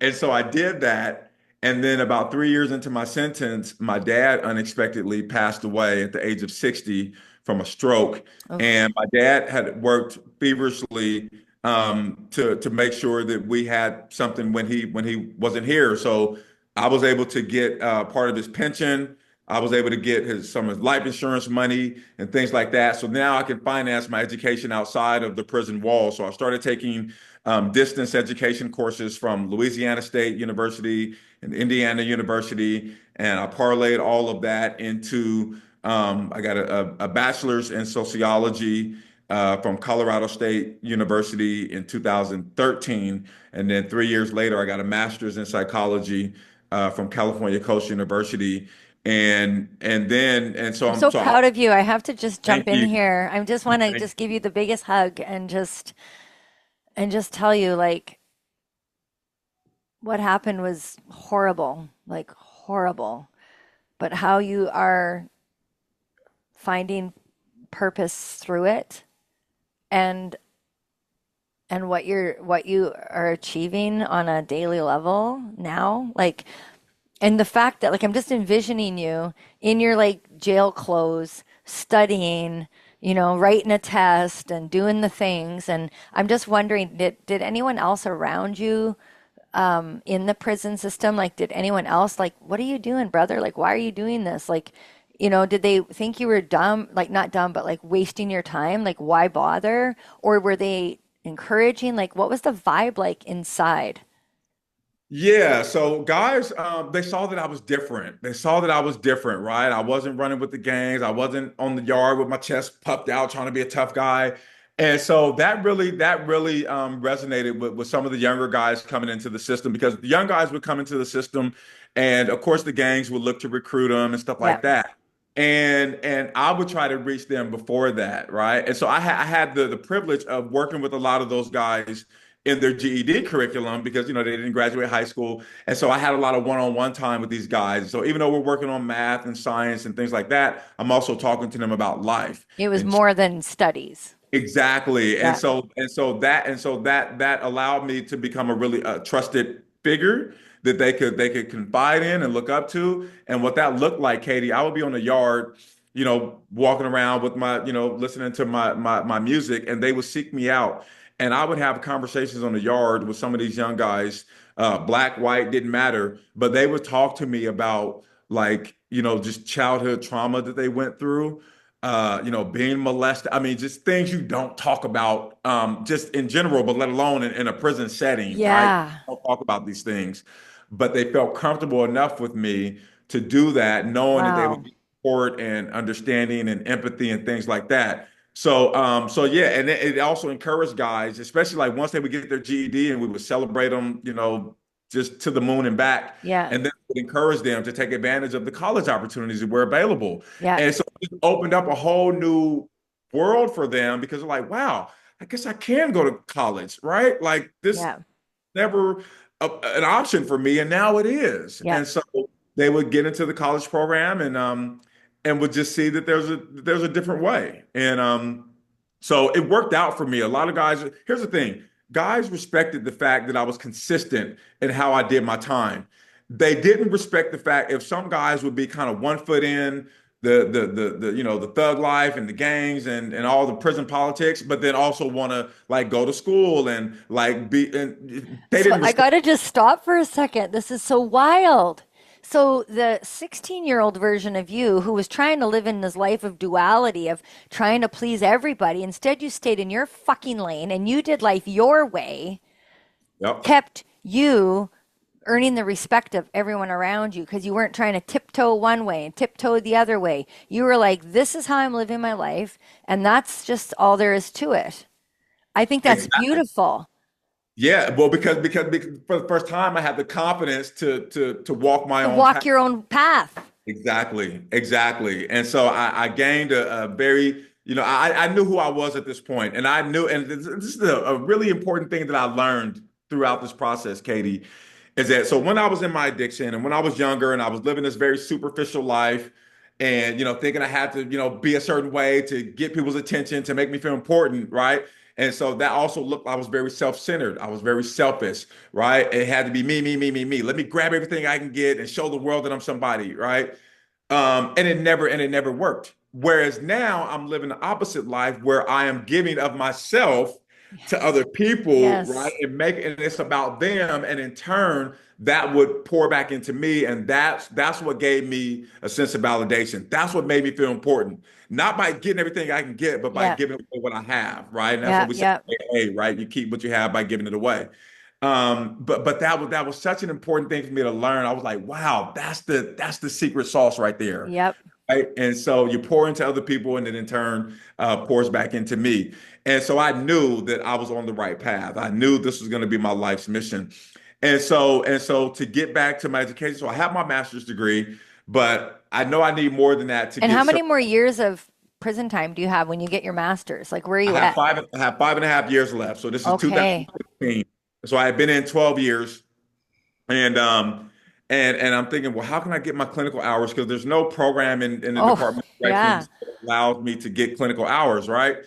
And so I did that. And then about 3 years into my sentence, my dad unexpectedly passed away at the age of 60 from a stroke. Oof. And my dad had worked feverishly to make sure that we had something when he wasn't here. So I was able to get part of his pension. I was able to get some of his life insurance money and things like that. So now I can finance my education outside of the prison walls. So I started taking distance education courses from Louisiana State University and Indiana University, and I parlayed all of that into I got a bachelor's in sociology from Colorado State University in 2013, and then 3 years later, I got a master's in psychology from California Coast University, and so I'm so proud of you. I have to just jump thank in you. here. I just want to Thank just give you the biggest hug and just tell you like what happened was horrible, like horrible. But how you are finding purpose through it and what you are achieving on a daily level now, like and the fact that like I'm just envisioning you in your like jail clothes studying, writing a test and doing the things, and I'm just wondering, did anyone else around you in the prison system, like did anyone else like, what are you doing, brother? Like why are you doing this? Like, did they think you were dumb, like not dumb, but like wasting your time? Like why bother? Or were they encouraging? Like what was the vibe like inside? Yeah, so guys, they saw that I was different. They saw that I was different, right? I wasn't running with the gangs. I wasn't on the yard with my chest puffed out trying to be a tough guy. And so that really resonated with some of the younger guys coming into the system because the young guys would come into the system, and of course the gangs would look to recruit them and stuff Yeah. like that. And I would try to reach them before that, right? And so I had the privilege of working with a lot of those guys in their GED curriculum because they didn't graduate high school. And so I had a lot of one-on-one time with these guys. So even though we're working on math and science and things like that, I'm also talking to them about life. It was And more than studies. exactly. And Yeah. so that allowed me to become a really trusted figure that they could confide in and look up to. And what that looked like, Katie, I would be on the yard, walking around with my, listening to my music, and they would seek me out. And I would have conversations on the yard with some of these young guys, black, white, didn't matter, but they would talk to me about like, just childhood trauma that they went through, being molested. I mean, just things you don't talk about, just in general, but let alone in a prison setting, right? Yeah. Don't talk about these things. But they felt comfortable enough with me to do that, knowing that they would Wow. get support and understanding and empathy and things like that. So yeah, and it also encouraged guys, especially like once they would get their GED and we would celebrate them, just to the moon and back, Yeah. and then would encourage them to take advantage of the college opportunities that were available. Yeah. And so it opened up a whole new world for them because they're like, wow, I guess I can go to college, right? Like this Yeah. never an option for me, and now it is. Yeah. And so they would get into the college program and would just see that there's a different way. And so it worked out for me. A lot of guys, here's the thing, guys respected the fact that I was consistent in how I did my time. They didn't respect the fact if some guys would be kind of one foot in the thug life and the gangs and all the prison politics, but then also want to like go to school and like be and they So didn't I respect. got to just stop for a second. This is so wild. So the 16-year-old version of you who was trying to live in this life of duality of trying to please everybody, instead you stayed in your fucking lane and you did life your way, Yep. kept you earning the respect of everyone around you because you weren't trying to tiptoe one way and tiptoe the other way. You were like, this is how I'm living my life, and that's just all there is to it. I think that's Exactly. beautiful. Yeah, well, because for the first time I had the confidence to walk my To own path. walk your own path. Exactly, exactly. And so I gained a very, I knew who I was at this point, and I knew, and this is a really important thing that I learned throughout this process, Katie, is that so when I was in my addiction and when I was younger and I was living this very superficial life and thinking I had to be a certain way to get people's attention to make me feel important, right? And so that also looked, I was very self-centered. I was very selfish, right? It had to be me, me, me, me, me. Let me grab everything I can get and show the world that I'm somebody, right? And it never worked. Whereas now I'm living the opposite life where I am giving of myself to Yes. other people, right? Yes. And it's about them, and in turn, that would pour back into me, and that's what gave me a sense of validation. That's what made me feel important, not by getting everything I can get, but by Yeah. giving away what I have, right? And that's what Yeah. we say, Yeah. hey, right? You keep what you have by giving it away. But that was such an important thing for me to learn. I was like, wow, that's the secret sauce right there. Yep. Right. And so you pour into other people, and then in turn pours back into me. And so I knew that I was on the right path. I knew this was going to be my life's mission. And so to get back to my education, so I have my master's degree, but I know I need more than that to And how get many certain. more years of prison time do you have when you get your master's? Like, where are you at? I have 5.5 years left. So this is Okay. 2015. So I have been in 12 years. And I'm thinking, well, how can I get my clinical hours? Because there's no program in the Oh, Department of yeah. Corrections that allows me to get clinical hours, right?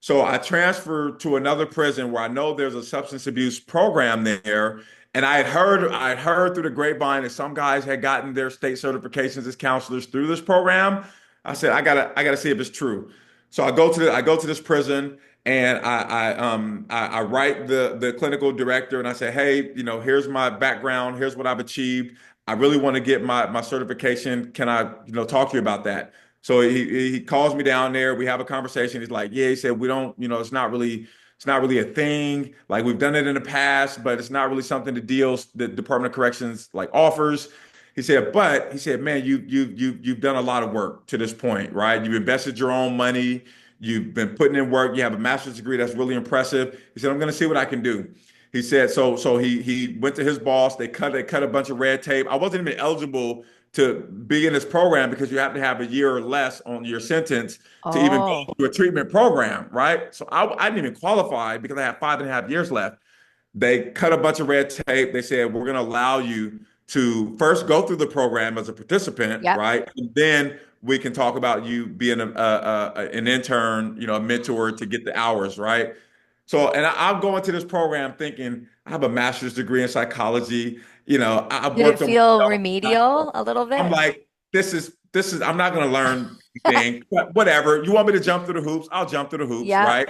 So I transferred to another prison where I know there's a substance abuse program there. And I had heard through the grapevine that some guys had gotten their state certifications as counselors through this program. I said, I gotta see if it's true. So I go to this prison and I write the clinical director and I say, hey, here's my background, here's what I've achieved. I really want to get my certification. Can I, talk to you about that? So he calls me down there. We have a conversation. He's like, yeah, he said, we don't, it's not really a thing. Like we've done it in the past, but it's not really something the Department of Corrections like offers. He said, man, you've done a lot of work to this point, right? You've invested your own money. You've been putting in work. You have a master's degree. That's really impressive. He said, I'm going to see what I can do. He said, so he went to his boss. They cut a bunch of red tape. I wasn't even eligible to be in this program because you have to have a year or less on your sentence to even Oh, go to a treatment program, right? So I didn't even qualify because I had 5.5 years left. They cut a bunch of red tape. They said, we're going to allow you to first go through the program as a participant, yep. right? And then we can talk about you being an intern, a mentor to get the hours, right? So, and I'm going to this program thinking I have a master's degree in psychology. I've Did it worked on feel myself. remedial a little I'm bit? like, this is, I'm not going to learn anything, but whatever. You want me to jump through the hoops? I'll jump through the hoops, Yep. right?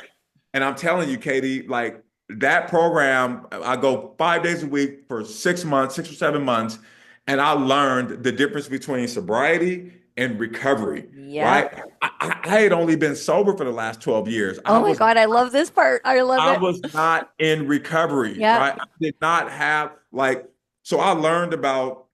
And I'm telling you, Katie, like that program, I go 5 days a week for 6 months, 6 or 7 months, and I learned the difference between sobriety and recovery, right? Yep. I had only been sober for the last 12 years. Oh my God, I love this part. I love I it. was not in recovery, Yep. right? I did not have like, so I learned about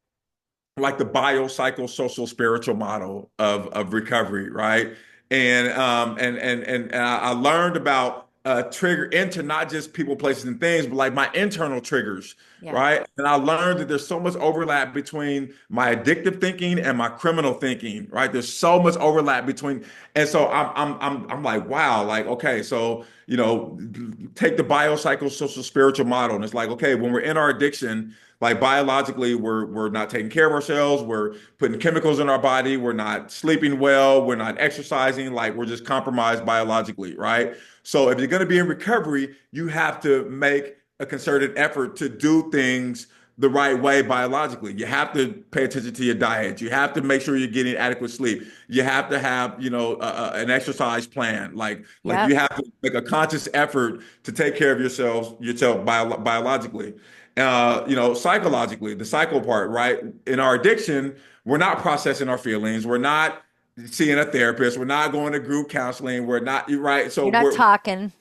like the biopsychosocial spiritual model of recovery, right? And I learned about trigger into not just people, places, and things, but like my internal triggers, Yeah. right? And I learned that there's so much overlap between my addictive thinking and my criminal thinking, right? There's so much overlap between, and so I'm like, wow, like okay, so take the biopsychosocial spiritual model, and it's like, okay, when we're in our addiction. Like biologically, we're not taking care of ourselves. We're putting chemicals in our body. We're not sleeping well. We're not exercising. Like we're just compromised biologically, right? So if you're going to be in recovery, you have to make a concerted effort to do things the right way biologically. You have to pay attention to your diet. You have to make sure you're getting adequate sleep. You have to have, an exercise plan. Like Yep. you have to make a conscious effort to take care of yourself biologically. Psychologically, the cycle part, right? In our addiction, we're not processing our feelings. We're not seeing a therapist. We're not going to group counseling. We're not, right? So You're not talking.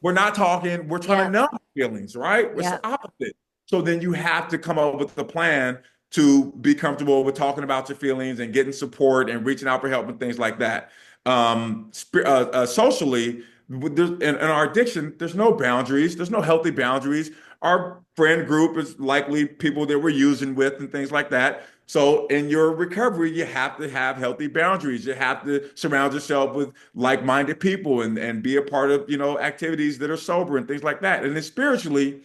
we're not talking, we're trying to Yeah. numb feelings, right? It's Yeah. the opposite. So then you have to come up with a plan to be comfortable with talking about your feelings and getting support and reaching out for help and things like that. Socially, in our addiction, there's no boundaries, there's no healthy boundaries. Our friend group is likely people that we're using with and things like that. So in your recovery, you have to have healthy boundaries. You have to surround yourself with like-minded people and be a part of, activities that are sober and things like that. And then spiritually,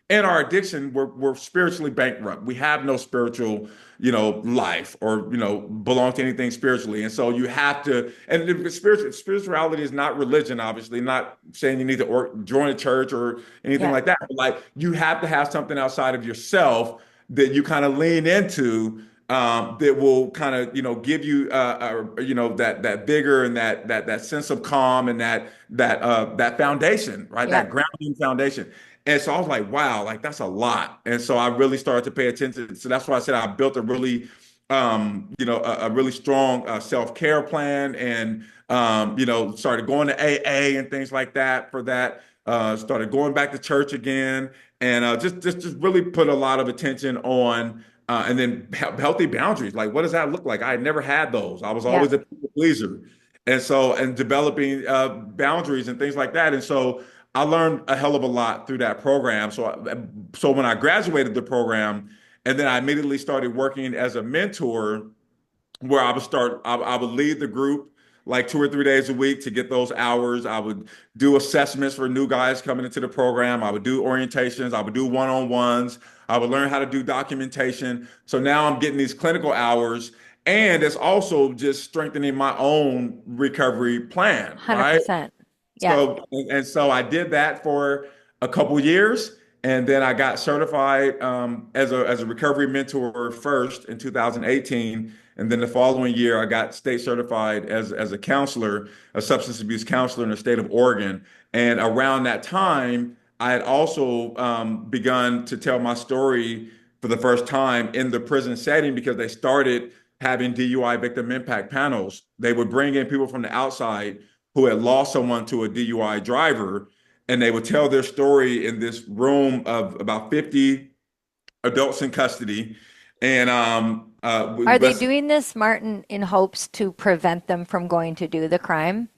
in our addiction, we're spiritually bankrupt. We have no spiritual, life or, belong to anything spiritually. And so you have to, and spirituality is not religion, obviously, not saying you need to join a church or anything Yeah. like that. But like you have to have something outside of yourself that you kind of lean into that will kind of give you that vigor and that sense of calm and that foundation, right? Yeah. That grounding foundation. And so I was like, wow, like that's a lot. And so I really started to pay attention. So that's why I said I built a really a really strong self-care plan and started going to AA and things like that for that. Started going back to church again and just really put a lot of attention on and then healthy boundaries. Like, what does that look like? I had never had those. I was Yeah. always a people pleaser, and so and developing boundaries and things like that. And so I learned a hell of a lot through that program. So when I graduated the program, and then I immediately started working as a mentor where I would lead the group like 2 or 3 days a week to get those hours. I would do assessments for new guys coming into the program. I would do orientations. I would do one-on-ones. I would learn how to do documentation. So now I'm getting these clinical hours, and it's also just strengthening my own recovery plan, right? 100%. Yeah. So I did that for a couple years, and then I got certified as a recovery mentor first in 2018, and then the following year I got state certified as a counselor, a substance abuse counselor in the state of Oregon. And around that time, I had also begun to tell my story for the first time in the prison setting because they started having DUI victim impact panels. They would bring in people from the outside who had lost someone to a DUI driver, and they would tell their story in this room of about 50 adults in custody. And Are they doing this, Martin, in hopes to prevent them from going to do the crime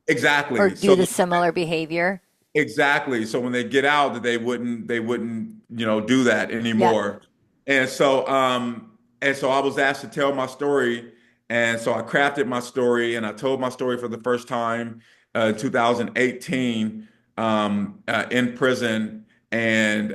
or exactly. do So the similar behavior? exactly. So when they get out, that they wouldn't, do that Yeah. anymore. And so I was asked to tell my story, and so I crafted my story, and I told my story for the first time in 2018 in prison, and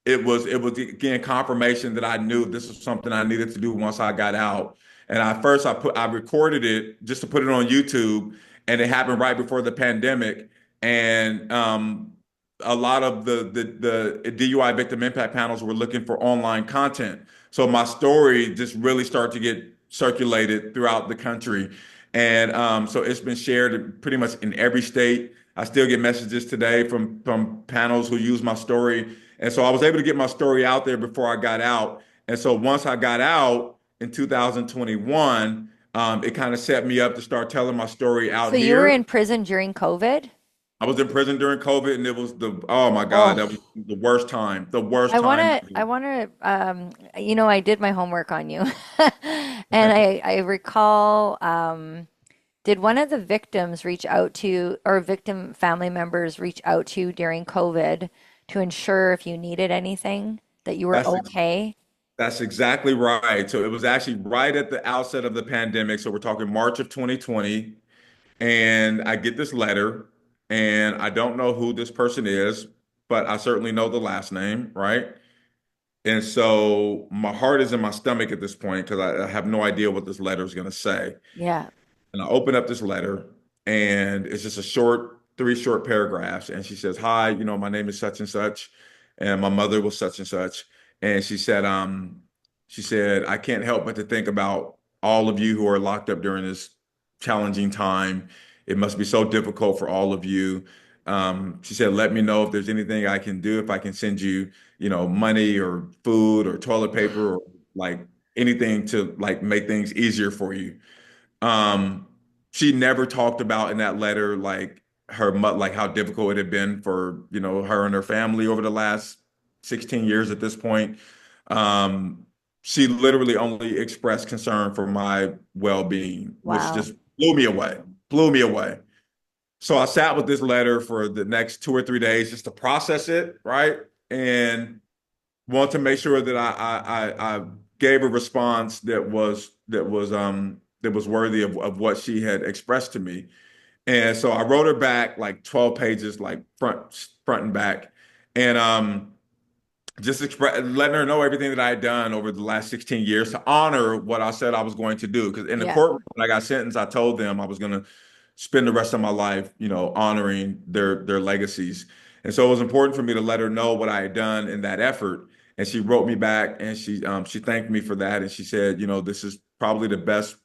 it was again confirmation that I knew this was something I needed to do once I got out. And I recorded it just to put it on YouTube, and it happened right before the pandemic and a lot of the DUI victim impact panels were looking for online content. So my story just really started to get circulated throughout the country, and so it's been shared pretty much in every state. I still get messages today from panels who use my story, and so I was able to get my story out there before I got out. And so once I got out in 2021, it kind of set me up to start telling my story So out you were here. in prison during COVID? I was in prison during COVID, and it was oh my God, that Oh, was the worst time. The worst time. I want to, I did my homework on you. And I recall, did one of the victims reach out to you or victim family members reach out to you during COVID to ensure if you needed anything that you were That's okay? that's exactly right. So it was actually right at the outset of the pandemic. So we're talking March of 2020, and I get this letter, and I don't know who this person is, but I certainly know the last name, right? And so my heart is in my stomach at this point because I have no idea what this letter is going to say. Yeah. And I open up this letter, and it's just a short, three short paragraphs. And she says, "Hi, my name is such and such, and my mother was such and such." And she said, "I can't help but to think about all of you who are locked up during this challenging time. It must be so difficult for all of you." She said, "Let me know if there's anything I can do, if I can send you, money or food or toilet paper or like anything to like make things easier for you." Um, she never talked about in that letter like like how difficult it had been for, her and her family over the last 16 years at this point. Um, she literally only expressed concern for my well-being, which Wow. just blew me away, blew me away. So I sat with this letter for the next 2 or 3 days just to process it, right? And want to make sure that I gave a response that was worthy of what she had expressed to me. And so I wrote her back like 12 pages, like front and back, and just letting her know everything that I had done over the last 16 years to honor what I said I was going to do. Because in the Yeah. courtroom, when I got sentenced, I told them I was going to spend the rest of my life, honoring their legacies. And so it was important for me to let her know what I had done in that effort. And she wrote me back, and she thanked me for that. And she said, this is probably the best,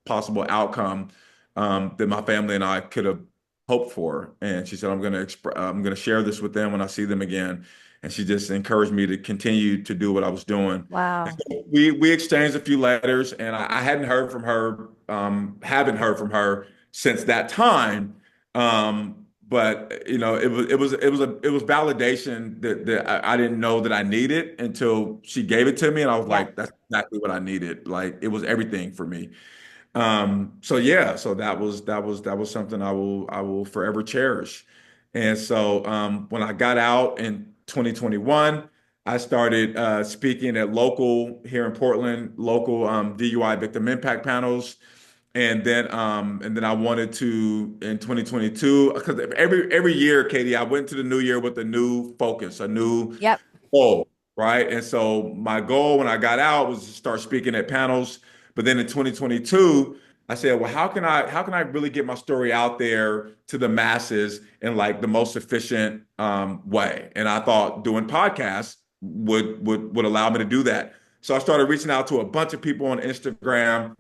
possible outcome that my family and I could have hoped for. And she said, I'm going to share this with them when I see them again. And she just encouraged me to continue to do what I was doing. And Wow. so we exchanged a few letters, and I hadn't heard from her, haven't heard from her since that time. But it was validation that I didn't know that I needed until she gave it to me, and I was Yeah. like, that's exactly what I needed. Like it was everything for me. So yeah, so that was something I will forever cherish. And so when I got out in 2021, I started speaking at local here in Portland, local DUI victim impact panels. And then I wanted to in 2022, because every year, Katie, I went to the new year with a new focus, a new Yep. goal, right? And so my goal when I got out was to start speaking at panels. But then in 2022, I said, well, how can I really get my story out there to the masses in like the most efficient way? And I thought doing podcasts would allow me to do that. So I started reaching out to a bunch of people on Instagram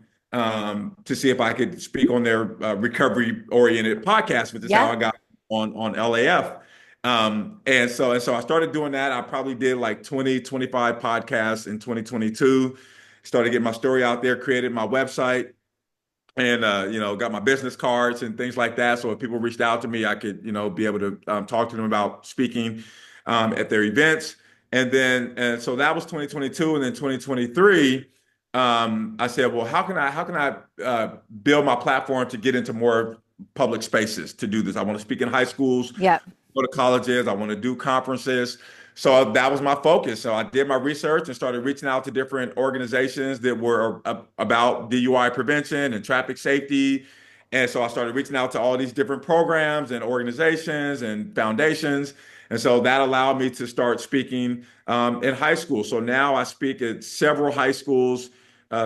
to see if I could speak on their recovery-oriented podcast, which is how Yeah. I got on LAF. And so I started doing that. I probably did like 20, 25 podcasts in 2022. Started getting my story out there, created my website, and got my business cards and things like that. So if people reached out to me, I could be able to talk to them about speaking at their events. And so that was 2022, and then 2023. I said, well, how can I build my platform to get into more public spaces to do this? I want to speak in high schools, Yep. go to colleges. I want to do conferences. So that was my focus. So I did my research and started reaching out to different organizations that were about DUI prevention and traffic safety. And so I started reaching out to all these different programs and organizations and foundations. And so that allowed me to start speaking in high school. So now I speak at several high schools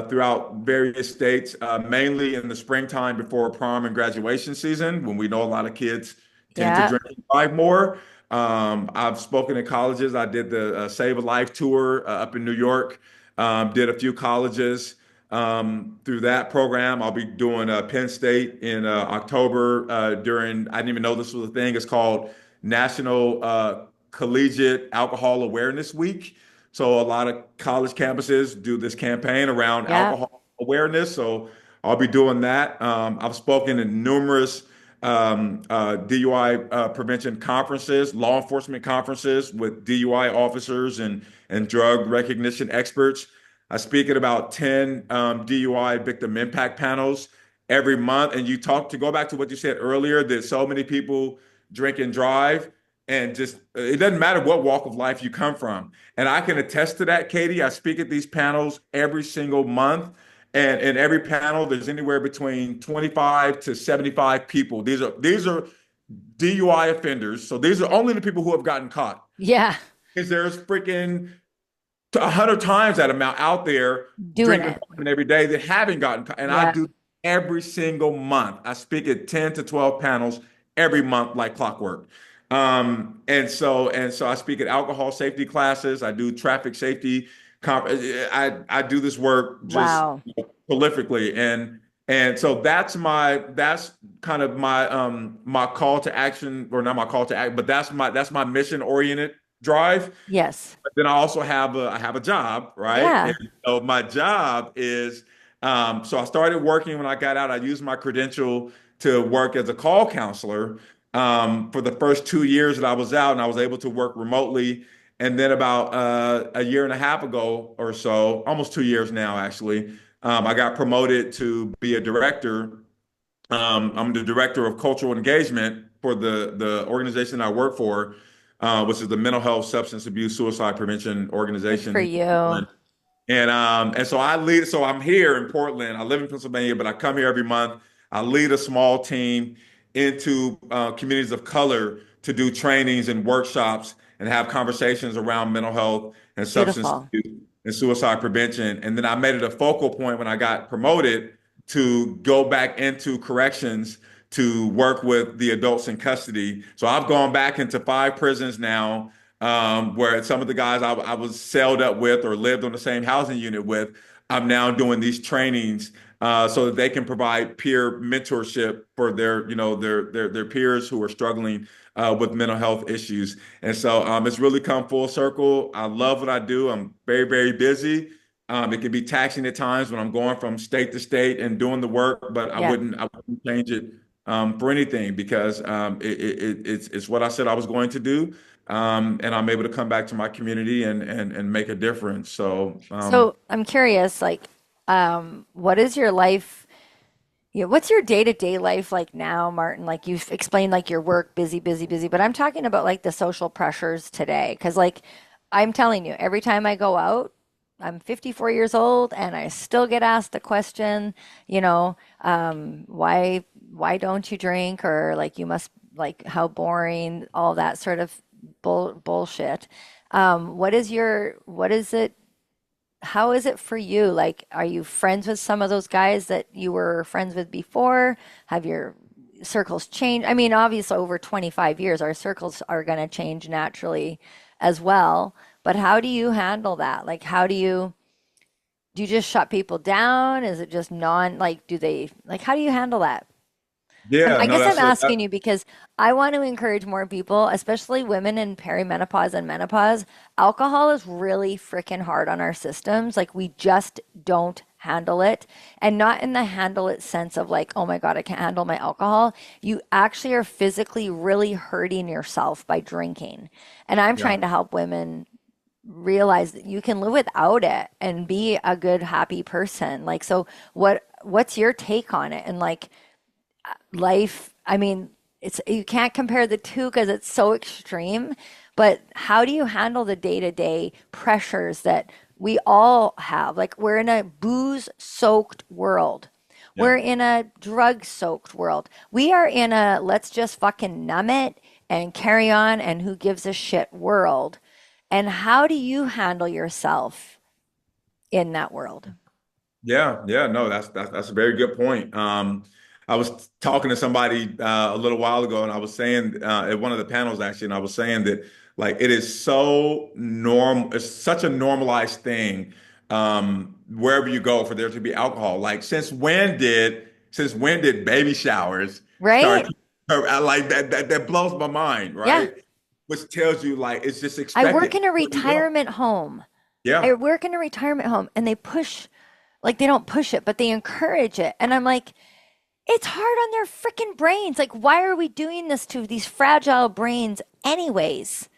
throughout various states, mainly in the springtime before prom and graduation season, when we know a lot of kids tend to Yeah. drink and drive more. I've spoken in colleges. I did the Save a Life tour up in New York. Did a few colleges through that program. I'll be doing Penn State in October during, I didn't even know this was a thing. It's called National Collegiate Alcohol Awareness Week. So a lot of college campuses do this campaign around Yeah. alcohol awareness. So I'll be doing that. I've spoken in numerous DUI prevention conferences, law enforcement conferences with DUI officers and drug recognition experts. I speak at about 10 DUI victim impact panels every month. And to go back to what you said earlier, that so many people drink and drive, and just it doesn't matter what walk of life you come from. And I can attest to that, Katie. I speak at these panels every single month. And in every panel, there's anywhere between 25 to 75 people. These are DUI offenders. So these are only the people who have gotten caught. Yeah. Because there's freaking to 100 times that amount out there Doing drinking it. coffee every day that haven't gotten, and I Yeah. do every single month. I speak at 10 to 12 panels every month like clockwork. And so I speak at alcohol safety classes. I do traffic safety. I do this work just Wow. prolifically, and so that's kind of my call to action, or not my call to act, but that's my mission oriented drive. Yes. But then I have a job, right? And Yeah. so my job is so I started working when I got out. I used my credential to work as a call counselor for the first 2 years that I was out, and I was able to work remotely. And then about a year and a half ago or so, almost 2 years now, actually, I got promoted to be a director. I'm the director of cultural engagement for the organization I work for, which is the Mental Health, Substance Abuse, Suicide Prevention Good for Organization. you. And so I lead. So I'm here in Portland. I live in Pennsylvania, but I come here every month. I lead a small team into communities of color to do trainings and workshops and have conversations around mental health and substance Beautiful. abuse and suicide prevention. And then I made it a focal point when I got promoted to go back into corrections to work with the adults in custody. So I've gone back into 5 prisons now, where some of the guys I was celled up with or lived on the same housing unit with, I'm now doing these trainings so that they can provide peer mentorship for their peers who are struggling with mental health issues. And so it's really come full circle. I love what I do. I'm very, very busy. It can be taxing at times when I'm going from state to state and doing the work, but I Yeah. wouldn't I wouldn't change it for anything because it's what I said I was going to do, and I'm able to come back to my community and make a difference. So So I'm curious, like, what is your life? What's your day-to-day life like now, Martin? Like you've explained like your work, busy, busy, busy, but I'm talking about like the social pressures today. Because like I'm telling you, every time I go out, I'm 54 years old and I still get asked the question, why don't you drink? Or like you must like how boring, all that sort of bullshit. What is it? How is it for you? Like, are you friends with some of those guys that you were friends with before? Have your circles changed? I mean, obviously, over 25 years, our circles are going to change naturally as well. But how do you handle that? Like, do you just shut people down? Is it just like, how do you handle that? yeah, I no, guess I'm that's asking you because I want to encourage more people, especially women in perimenopause and menopause. Alcohol is really freaking hard on our systems. Like we just don't handle it. And not in the handle it sense of like, oh my God, I can't handle my alcohol. You actually are physically really hurting yourself by drinking. And I'm yeah. trying to help women realize that you can live without it and be a good, happy person. Like, so what's your take on it? And like, life, I mean, it's you can't compare the two because it's so extreme, but how do you handle the day-to-day pressures that we all have? Like we're in a booze-soaked world. Yeah. We're in a drug-soaked world. We are in a let's just fucking numb it and carry on and who gives a shit world. And how do you handle yourself in that world? Yeah, yeah, no, that's a very good point. I was talking to somebody a little while ago, and I was saying at one of the panels actually, and I was saying that like it is so normal, it's such a normalized thing wherever you go for there to be alcohol. Like since when did baby showers start? Right? Like that blows my mind, Yeah. right? Which tells you like it's just I work expected. in a retirement home. I Yeah. work in a retirement home and they push, like, they don't push it, but they encourage it. And I'm like, it's hard on their freaking brains. Like, why are we doing this to these fragile brains, anyways?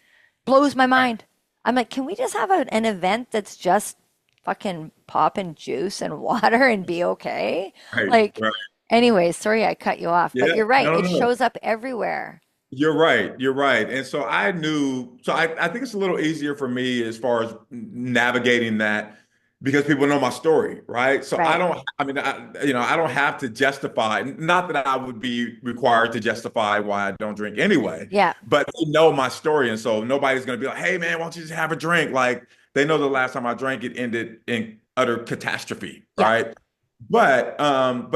Blows my mind. I'm like, can we just have an event that's just fucking pop and juice and water and be okay? Right. Like, Right. anyways, sorry I cut you off, but Yeah. you're right. No, It no, no. shows up everywhere. You're right. You're right. And so I knew, so I think it's a little easier for me as far as navigating that because people know my story, right? So I Right. don't, I mean, I don't have to justify, not that I would be required to justify why I don't drink anyway, Yeah. but they know my story. And so nobody's going to be like, hey, man, why don't you just have a drink? Like, they know the last time I drank it ended in utter catastrophe, Yeah. right? But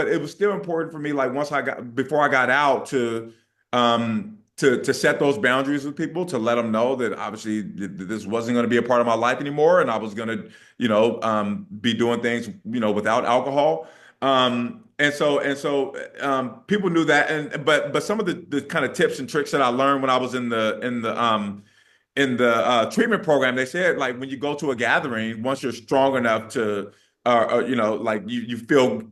it was still important for me, like once I got before I got out to set those boundaries with people, to let them know that obviously this wasn't going to be a part of my life anymore, and I was going to, be doing things, without alcohol. People knew that, and but some of the kind of tips and tricks that I learned when I was in the treatment program, they said like when you go to a gathering, once you're strong enough to, like you feel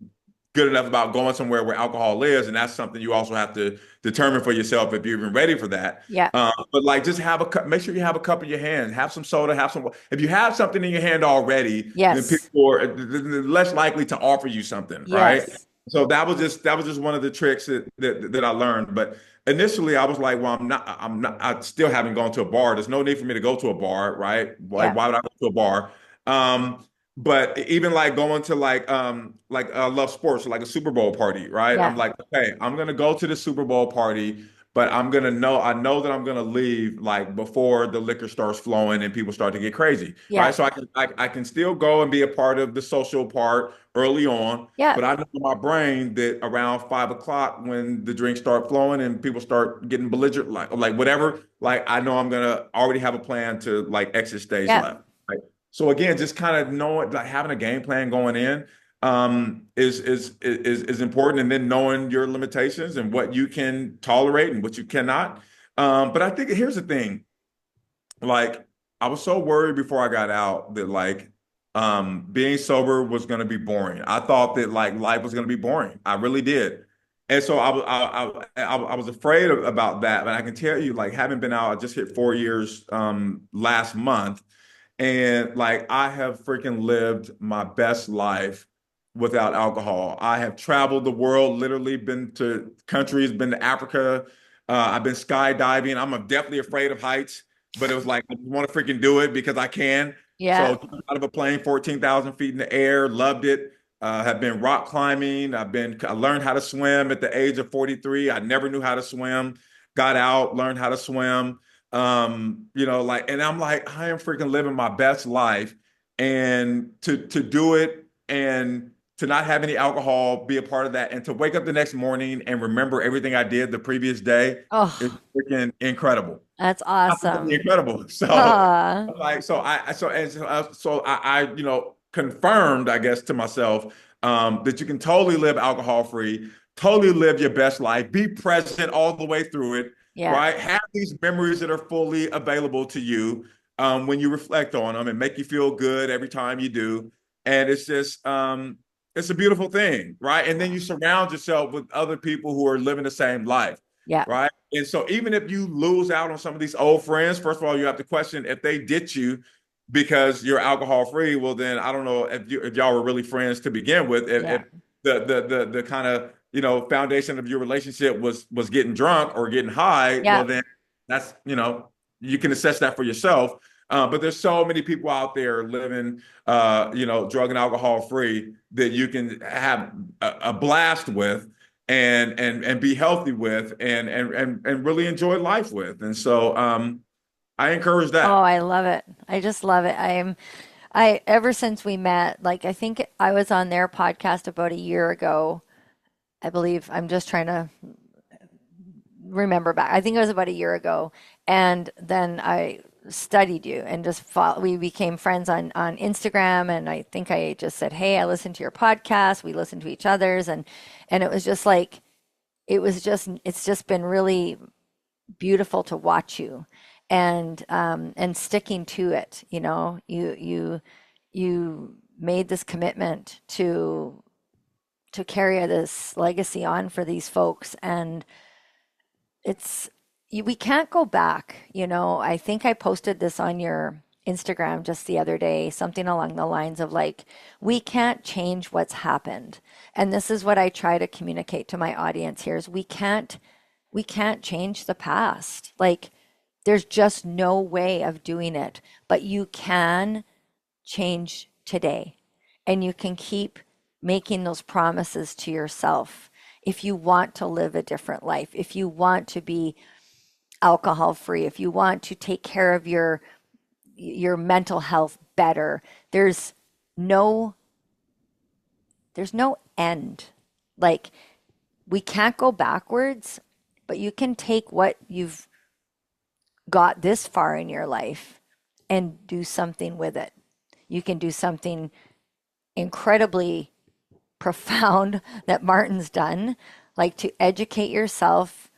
good enough about going somewhere where alcohol is, and that's something you also have to determine for yourself if you're even ready for that. Yeah. But like just have a cup, make sure you have a cup in your hand, have some soda, have some. If you have something in your hand already, then Yes. people are less likely to offer you something, right? Yes. So that was just one of the tricks that I learned. But initially, I was like, well, I still haven't gone to a bar. There's no need for me to go to a bar, right? Like, Yeah. why would I go to a bar? But even like going to like I love sports, so like a Super Bowl party, right? Yeah. I'm like, okay, I'm gonna go to the Super Bowl party, but I know that I'm gonna leave like before the liquor starts flowing and people start to get crazy, Yeah. right? So I can still go and be a part of the social part early on, Yeah. but I know in my brain that around 5 o'clock when the drinks start flowing and people start getting belligerent, like whatever, like I know I'm gonna already have a plan to like exit stage Yeah. left. Right? So again, just kind of knowing, like having a game plan going in, is important, and then knowing your limitations and what you can tolerate and what you cannot. But I think here's the thing, like I was so worried before I got out that like being sober was going to be boring. I thought that like life was going to be boring. I really did. And so I was afraid about that. But I can tell you, like having been out, I just hit 4 years last month, and like I have freaking lived my best life without alcohol. I have traveled the world, literally been to countries, been to Africa. I've been skydiving. Definitely afraid of heights, but it was like I want to freaking do it because I can. Yeah. So out of a plane, 14,000 feet in the air, loved it. Have been rock climbing. I learned how to swim at the age of 43. I never knew how to swim. Got out, learned how to swim. Like, and I'm like, I am freaking living my best life. And to do it and to not have any alcohol be a part of that, and to wake up the next morning and remember everything I did the previous day is Oh, freaking incredible. that's Absolutely awesome. incredible. So Uh, like so I confirmed, I guess, to myself that you can totally live alcohol free, totally live your best life, be present all the way through it, yeah. right? Have these memories that are fully available to you when you reflect on them, and make you feel good every time you do. And it's a beautiful thing, right? And then you surround yourself with other people who are living the same life, Yeah. right? And so even if you lose out on some of these old friends, first of all, you have to question if they ditch you because you're alcohol free. Well, then I don't know if y'all were really friends to begin with. If Yeah. the kind of foundation of your relationship was getting drunk or getting high, Yeah. well then that's you can assess that for yourself. But there's so many people out there living, drug and alcohol free that you can have a blast with and be healthy with and really enjoy life with. And so I encourage Oh, that. I love it. I just love it. Ever since we met, like, I think I was on their podcast about a year ago. I believe I'm just trying to remember back. I think it was about a year ago. And then I studied you and we became friends on Instagram. And I think I just said, hey, I listened to your podcast. We listened to each other's. And it was just like, it's just been really beautiful to watch you and sticking to it. You made this commitment to carry this legacy on for these folks, and it's we can't go back. I think I posted this on your Instagram just the other day, something along the lines of like, we can't change what's happened. And this is what I try to communicate to my audience here is we can't change the past. Like, there's just no way of doing it, but you can change today, and you can keep making those promises to yourself. If you want to live a different life, if you want to be alcohol free, if you want to take care of your mental health better. No there's no end. Like, we can't go backwards, but you can take what you've got this far in your life and do something with it. You can do something incredibly profound that Martin's done, like to educate yourself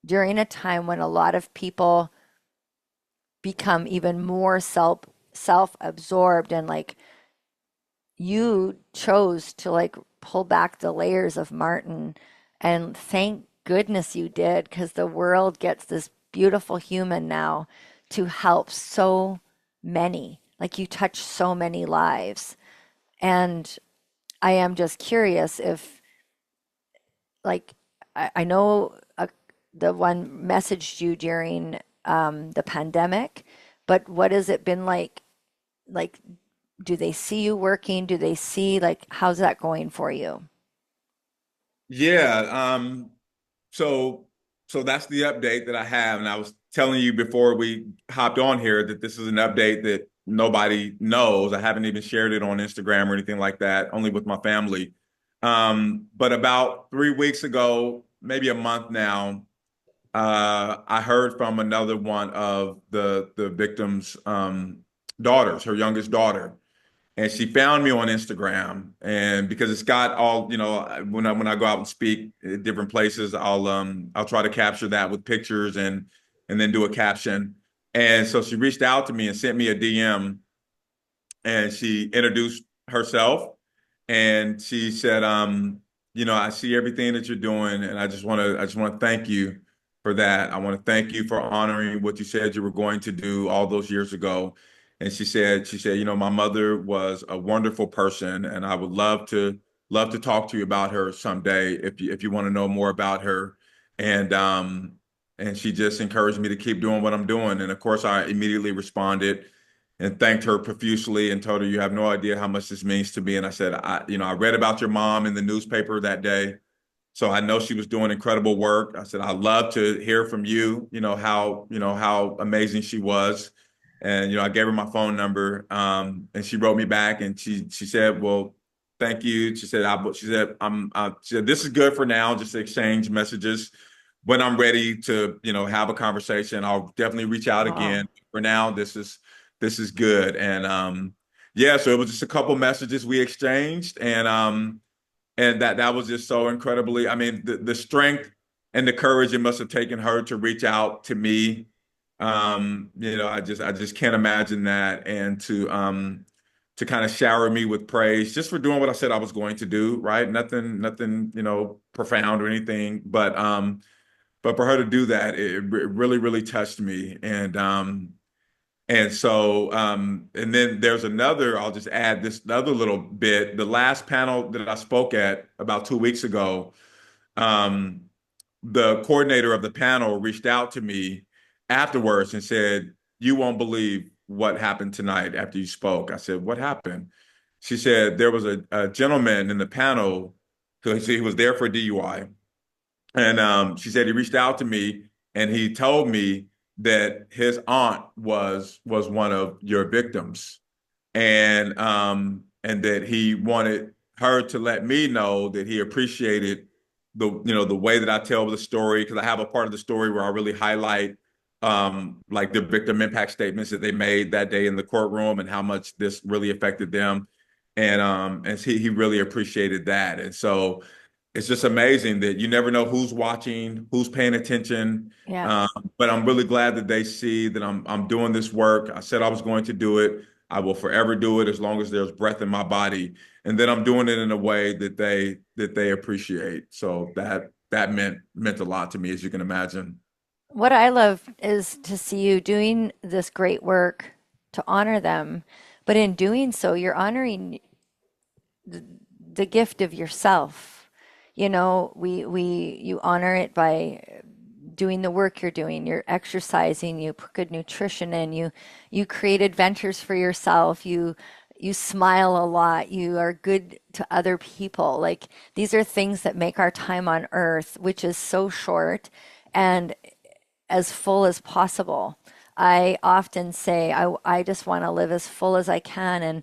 during a time when a lot of people become even more self-absorbed, and like you chose to like pull back the layers of Martin, and thank goodness you did, because the world gets this beautiful human now to help so many. Like, you touch so many lives. And I am just curious if, like, I know the one messaged you during the pandemic, but what has it been like? Like, do they see you working? Do they see, like, how's that going for you? Yeah. So so that's the update that I have. And I was telling you before we hopped on here that this is an update that nobody knows. I haven't even shared it on Instagram or anything like that, only with my family. But about 3 weeks ago, maybe a month now, I heard from another one of the victim's daughters, her youngest daughter, and she found me on Instagram. And because it's got all, when I go out and speak at different places, I'll try to capture that with pictures and then do a caption. And so she reached out to me and sent me a DM, and she introduced herself, and she said, I see everything that you're doing, and I just want to thank you for that. I want to thank you for honoring what you said you were going to do all those years ago. And she said, my mother was a wonderful person, and I would love to talk to you about her someday if you want to know more about her. And and she just encouraged me to keep doing what I'm doing. And of course, I immediately responded and thanked her profusely and told her, you have no idea how much this means to me. And I said, I read about your mom in the newspaper that day. So I know she was doing incredible work. I said, I'd love to hear from you, how amazing she was. And, I gave her my phone number. And she wrote me back, and she said, well, thank you. She said, this is good for now, just to exchange messages. When I'm ready to, have a conversation, I'll definitely reach out Wow. again. For now, this is good. And yeah, so it was just a couple messages we exchanged, and that was just so incredibly, I mean, the strength and the courage it must have taken her to reach out to me. I just can't imagine that. And to kind of shower me with praise just for doing what I said I was going to do, right? Nothing, profound or anything, but for her to do that, it really, really touched me. And then there's another, I'll just add this other little bit. The last panel that I spoke at about 2 weeks ago, um, the coordinator of the panel reached out to me afterwards and said, you won't believe what happened tonight after you spoke. I said, what happened? She said, there was a gentleman in the panel who he was there for DUI. And she said he reached out to me and he told me that his aunt was one of your victims, and that he wanted her to let me know that he appreciated the way that I tell the story, because I have a part of the story where I really highlight like the victim impact statements that they made that day in the courtroom and how much this really affected them, and he really appreciated that. And so it's just amazing that you never know who's watching, who's paying attention. Yeah. Um, but I'm really glad that they see that I'm doing this work. I said I was going to do it. I will forever do it as long as there's breath in my body, and then I'm doing it in a way that they appreciate. So that meant a lot to me, as you can imagine. What I love is to see you doing this great work to honor them, but in doing so, you're honoring the gift of yourself. You honor it by doing the work you're doing. You're exercising, you put good nutrition in, you create adventures for yourself, you smile a lot, you are good to other people. Like, these are things that make our time on earth, which is so short, and as full as possible. I often say I just want to live as full as I can. And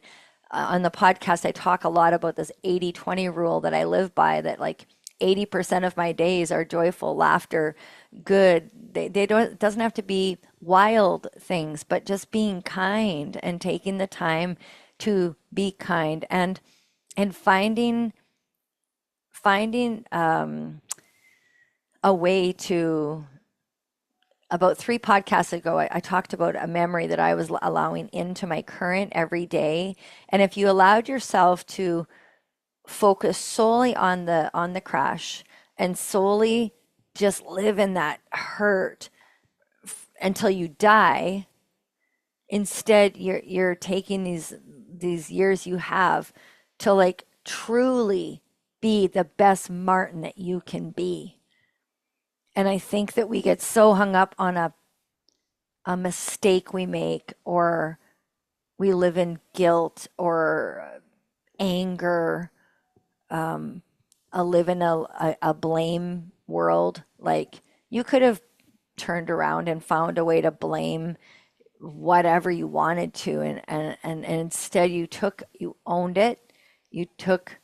on the podcast, I talk a lot about this 80/20 rule that I live by, that like 80% of my days are joyful, laughter, good. They don't, it doesn't have to be wild things, but just being kind and taking the time to be kind, and finding a way to, about 3 podcasts ago, I talked about a memory that I was allowing into my current every day. And if you allowed yourself to focus solely on the crash and solely just live in that hurt until you die, instead you're taking these years you have to like truly be the best Martin that you can be. And I think that we get so hung up on a mistake we make, or we live in guilt or anger, live in a blame world. Like, you could have turned around and found a way to blame whatever you wanted to, and instead you owned it, you took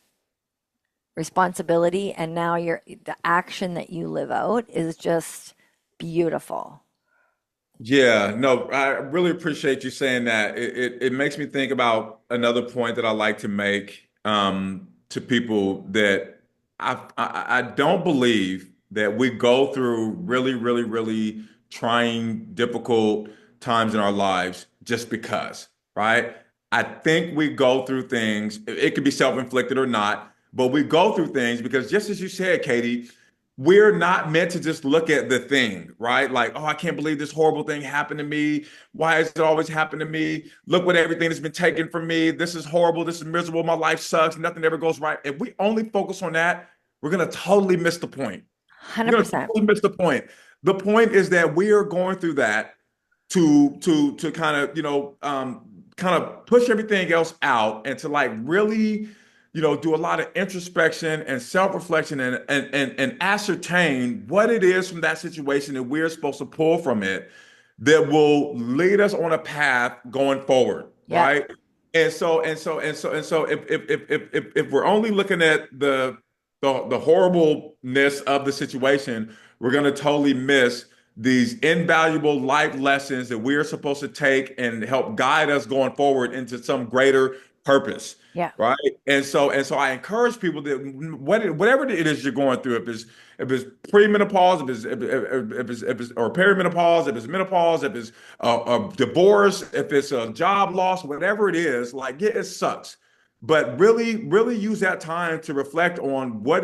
responsibility, and now the action that you live out is just beautiful. Yeah, no, I really appreciate you saying that. It makes me think about another point that I like to make to people, that I don't believe that we go through really, really, really trying, difficult times in our lives just because, right? I think we go through things, it could be self-inflicted or not, but we go through things because, just as you said, Katey, we're not meant to just look at the thing, right? Like, oh, I can't believe this horrible thing happened to me. Why has it always happened to me? Look what everything that's been taken from me. This is horrible. This is miserable. My life sucks. Nothing ever goes right. If we only focus on that, we're going to totally miss the point. We're going to 100%. totally miss the point. The point is that we are going through that to kind of, kind of push everything else out, and to like really, do a lot of introspection and self-reflection, and ascertain what it is from that situation that we're supposed to pull from it that will lead us on a path going forward, Yep. right? And so if we're only looking at the horribleness of the situation, we're going to totally miss these invaluable life lessons that we're supposed to take and help guide us going forward into some greater purpose, Yeah. right? And so I encourage people that whatever it is you're going through, if it's premenopause, if it's or perimenopause, if it's menopause, if it's a divorce, if it's a job loss, whatever it is, like, yeah, it sucks. But really, really use that time to reflect on what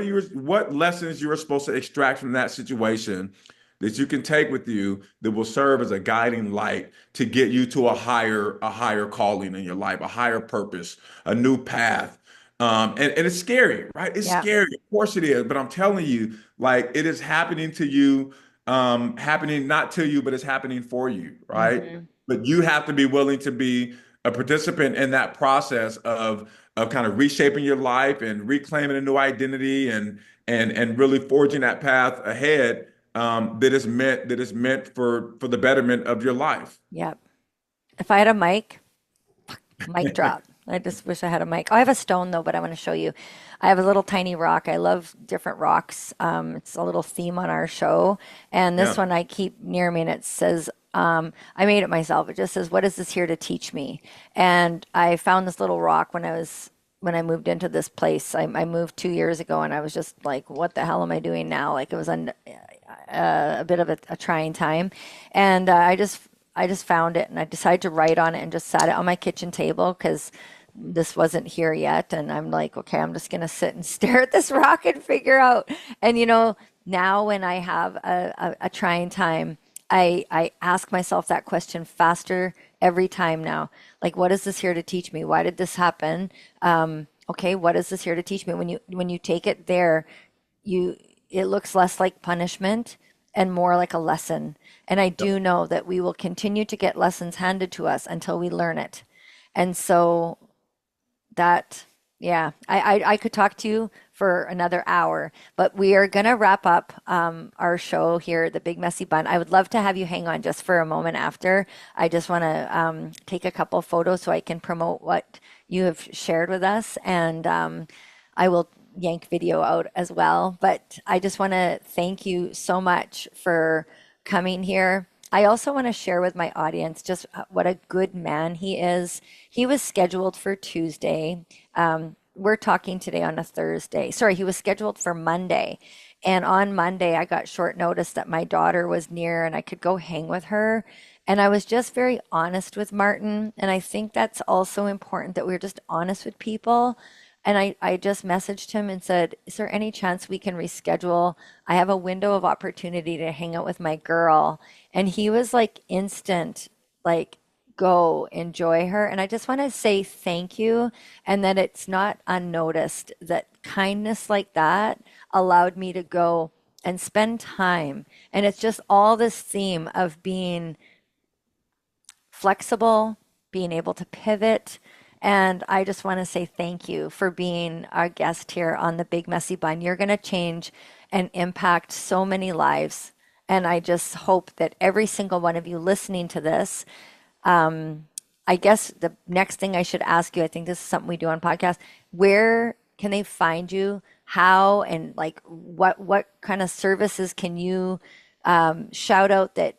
lessons you are supposed to extract from that situation that you can take with you, that will serve as a guiding light to get you to a higher calling in your life, a higher purpose, a new path. And it's scary, right? It's Yeah. scary. Of course it is. But I'm telling you, like, it is happening to you, happening not to you, but it's happening for you, right? Hmm. But you have to be willing to be a participant in that process of kind of reshaping your life and reclaiming a new identity, and really forging that path ahead, that is meant for the betterment of your life. Yep. If I had a mic drop. I just wish I had a mic. Oh, I have a stone though, but I want to show you. I have a little tiny rock. I love different rocks. It's a little theme on our show. And this Yeah. one I keep near me, and it says, I made it myself. It just says, "What is this here to teach me?" And I found this little rock when I moved into this place. I moved 2 years ago, and I was just like, "What the hell am I doing now?" Like, it was a bit of a trying time, and I just found it, and I decided to write on it, and just sat it on my kitchen table because this wasn't here yet. And I'm like, okay, I'm just gonna sit and stare at this rock and figure out. And now when I have a trying time, I ask myself that question faster every time now. Like, what is this here to teach me? Why did this happen? Okay, what is this here to teach me? When you take it there, you it looks less like punishment and more like a lesson. And I do know that we will continue to get lessons handed to us until we learn it. And so that, yeah, I could talk to you for another hour, but we are going to wrap up our show here, The Big Messy Bun. I would love to have you hang on just for a moment after. I just want to take a couple photos so I can promote what you have shared with us, and I will yank video out as well. But I just want to thank you so much for coming here. I also want to share with my audience just what a good man he is. He was scheduled for Tuesday. We're talking today on a Thursday. Sorry, he was scheduled for Monday. And on Monday, I got short notice that my daughter was near and I could go hang with her. And I was just very honest with Martin. And I think that's also important that we're just honest with people. And I just messaged him and said, is there any chance we can reschedule? I have a window of opportunity to hang out with my girl. And he was like instant, like, go enjoy her. And I just want to say thank you. And that it's not unnoticed that kindness like that allowed me to go and spend time. And it's just all this theme of being flexible, being able to pivot. And I just want to say thank you for being our guest here on The Big Messy Bun. You're going to change and impact so many lives. And I just hope that every single one of you listening to this, I guess the next thing I should ask you, I think this is something we do on podcast, where can they find you? How and like what kind of services can you shout out that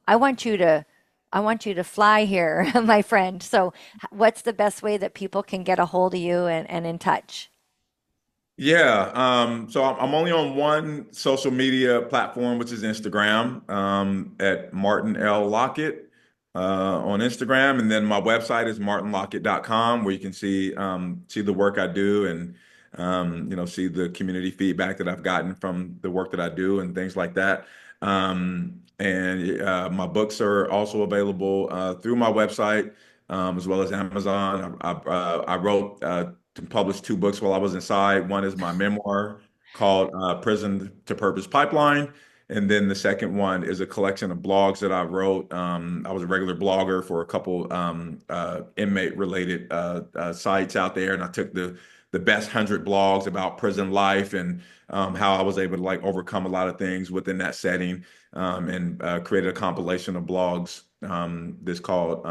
I want you to fly here, my friend. So what's the best way that people can get a hold of you and in touch? Yeah, so I'm only on one social media platform, which is Instagram, at Martin L. Lockett on Instagram, and then my website is martinlockett.com, where you can see the work I do and see the community feedback that I've gotten from the work that I do and things like that. And my books are also available through my website as well as Amazon. I wrote to publish two books while I was inside. One is my memoir called Prison to Purpose Pipeline. And then the second one is a collection of blogs that I wrote. I was a regular blogger for a couple inmate related sites out there. And I took the best 100 blogs about prison life and how I was able to like overcome a lot of things within that setting and created a compilation of blogs that's called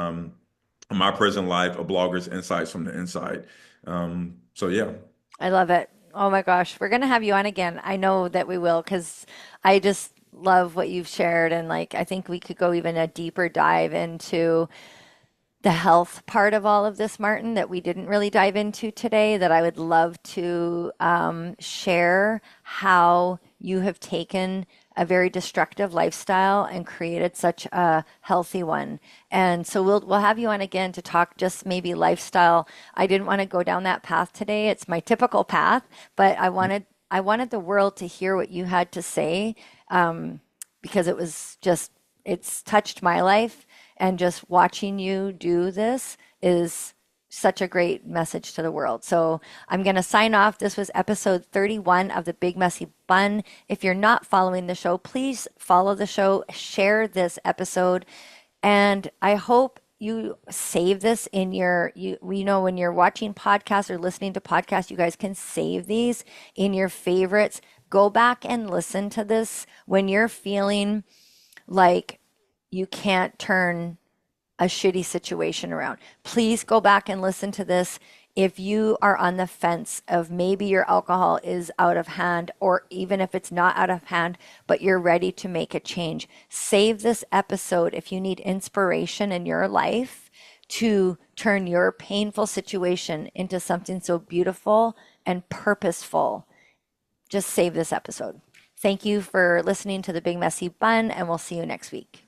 My Prison Life, a Blogger's Insights from the Inside. So yeah. I love it. Oh my gosh, we're gonna have you on again. I know that we will because I just love what you've shared, and like I think we could go even a deeper dive into the health part of all of this, Martin, that we didn't really dive into today, that I would love to share how you have taken a very destructive lifestyle and created such a healthy one. And so we'll have you on again to talk just maybe lifestyle. I didn't want to go down that path today. It's my typical path, but I wanted the world to hear what you had to say because it was just it's touched my life, and just watching you do this is such a great message to the world. So I'm going to sign off. This was episode 31 of The Big Messy Bun. If you're not following the show, please follow the show, share this episode, and I hope you save this in when you're watching podcasts or listening to podcasts, you guys can save these in your favorites. Go back and listen to this when you're feeling like you can't turn a shitty situation around. Please go back and listen to this. If you are on the fence of maybe your alcohol is out of hand, or even if it's not out of hand, but you're ready to make a change, save this episode if you need inspiration in your life to turn your painful situation into something so beautiful and purposeful. Just save this episode. Thank you for listening to The Big Messy Bun, and we'll see you next week.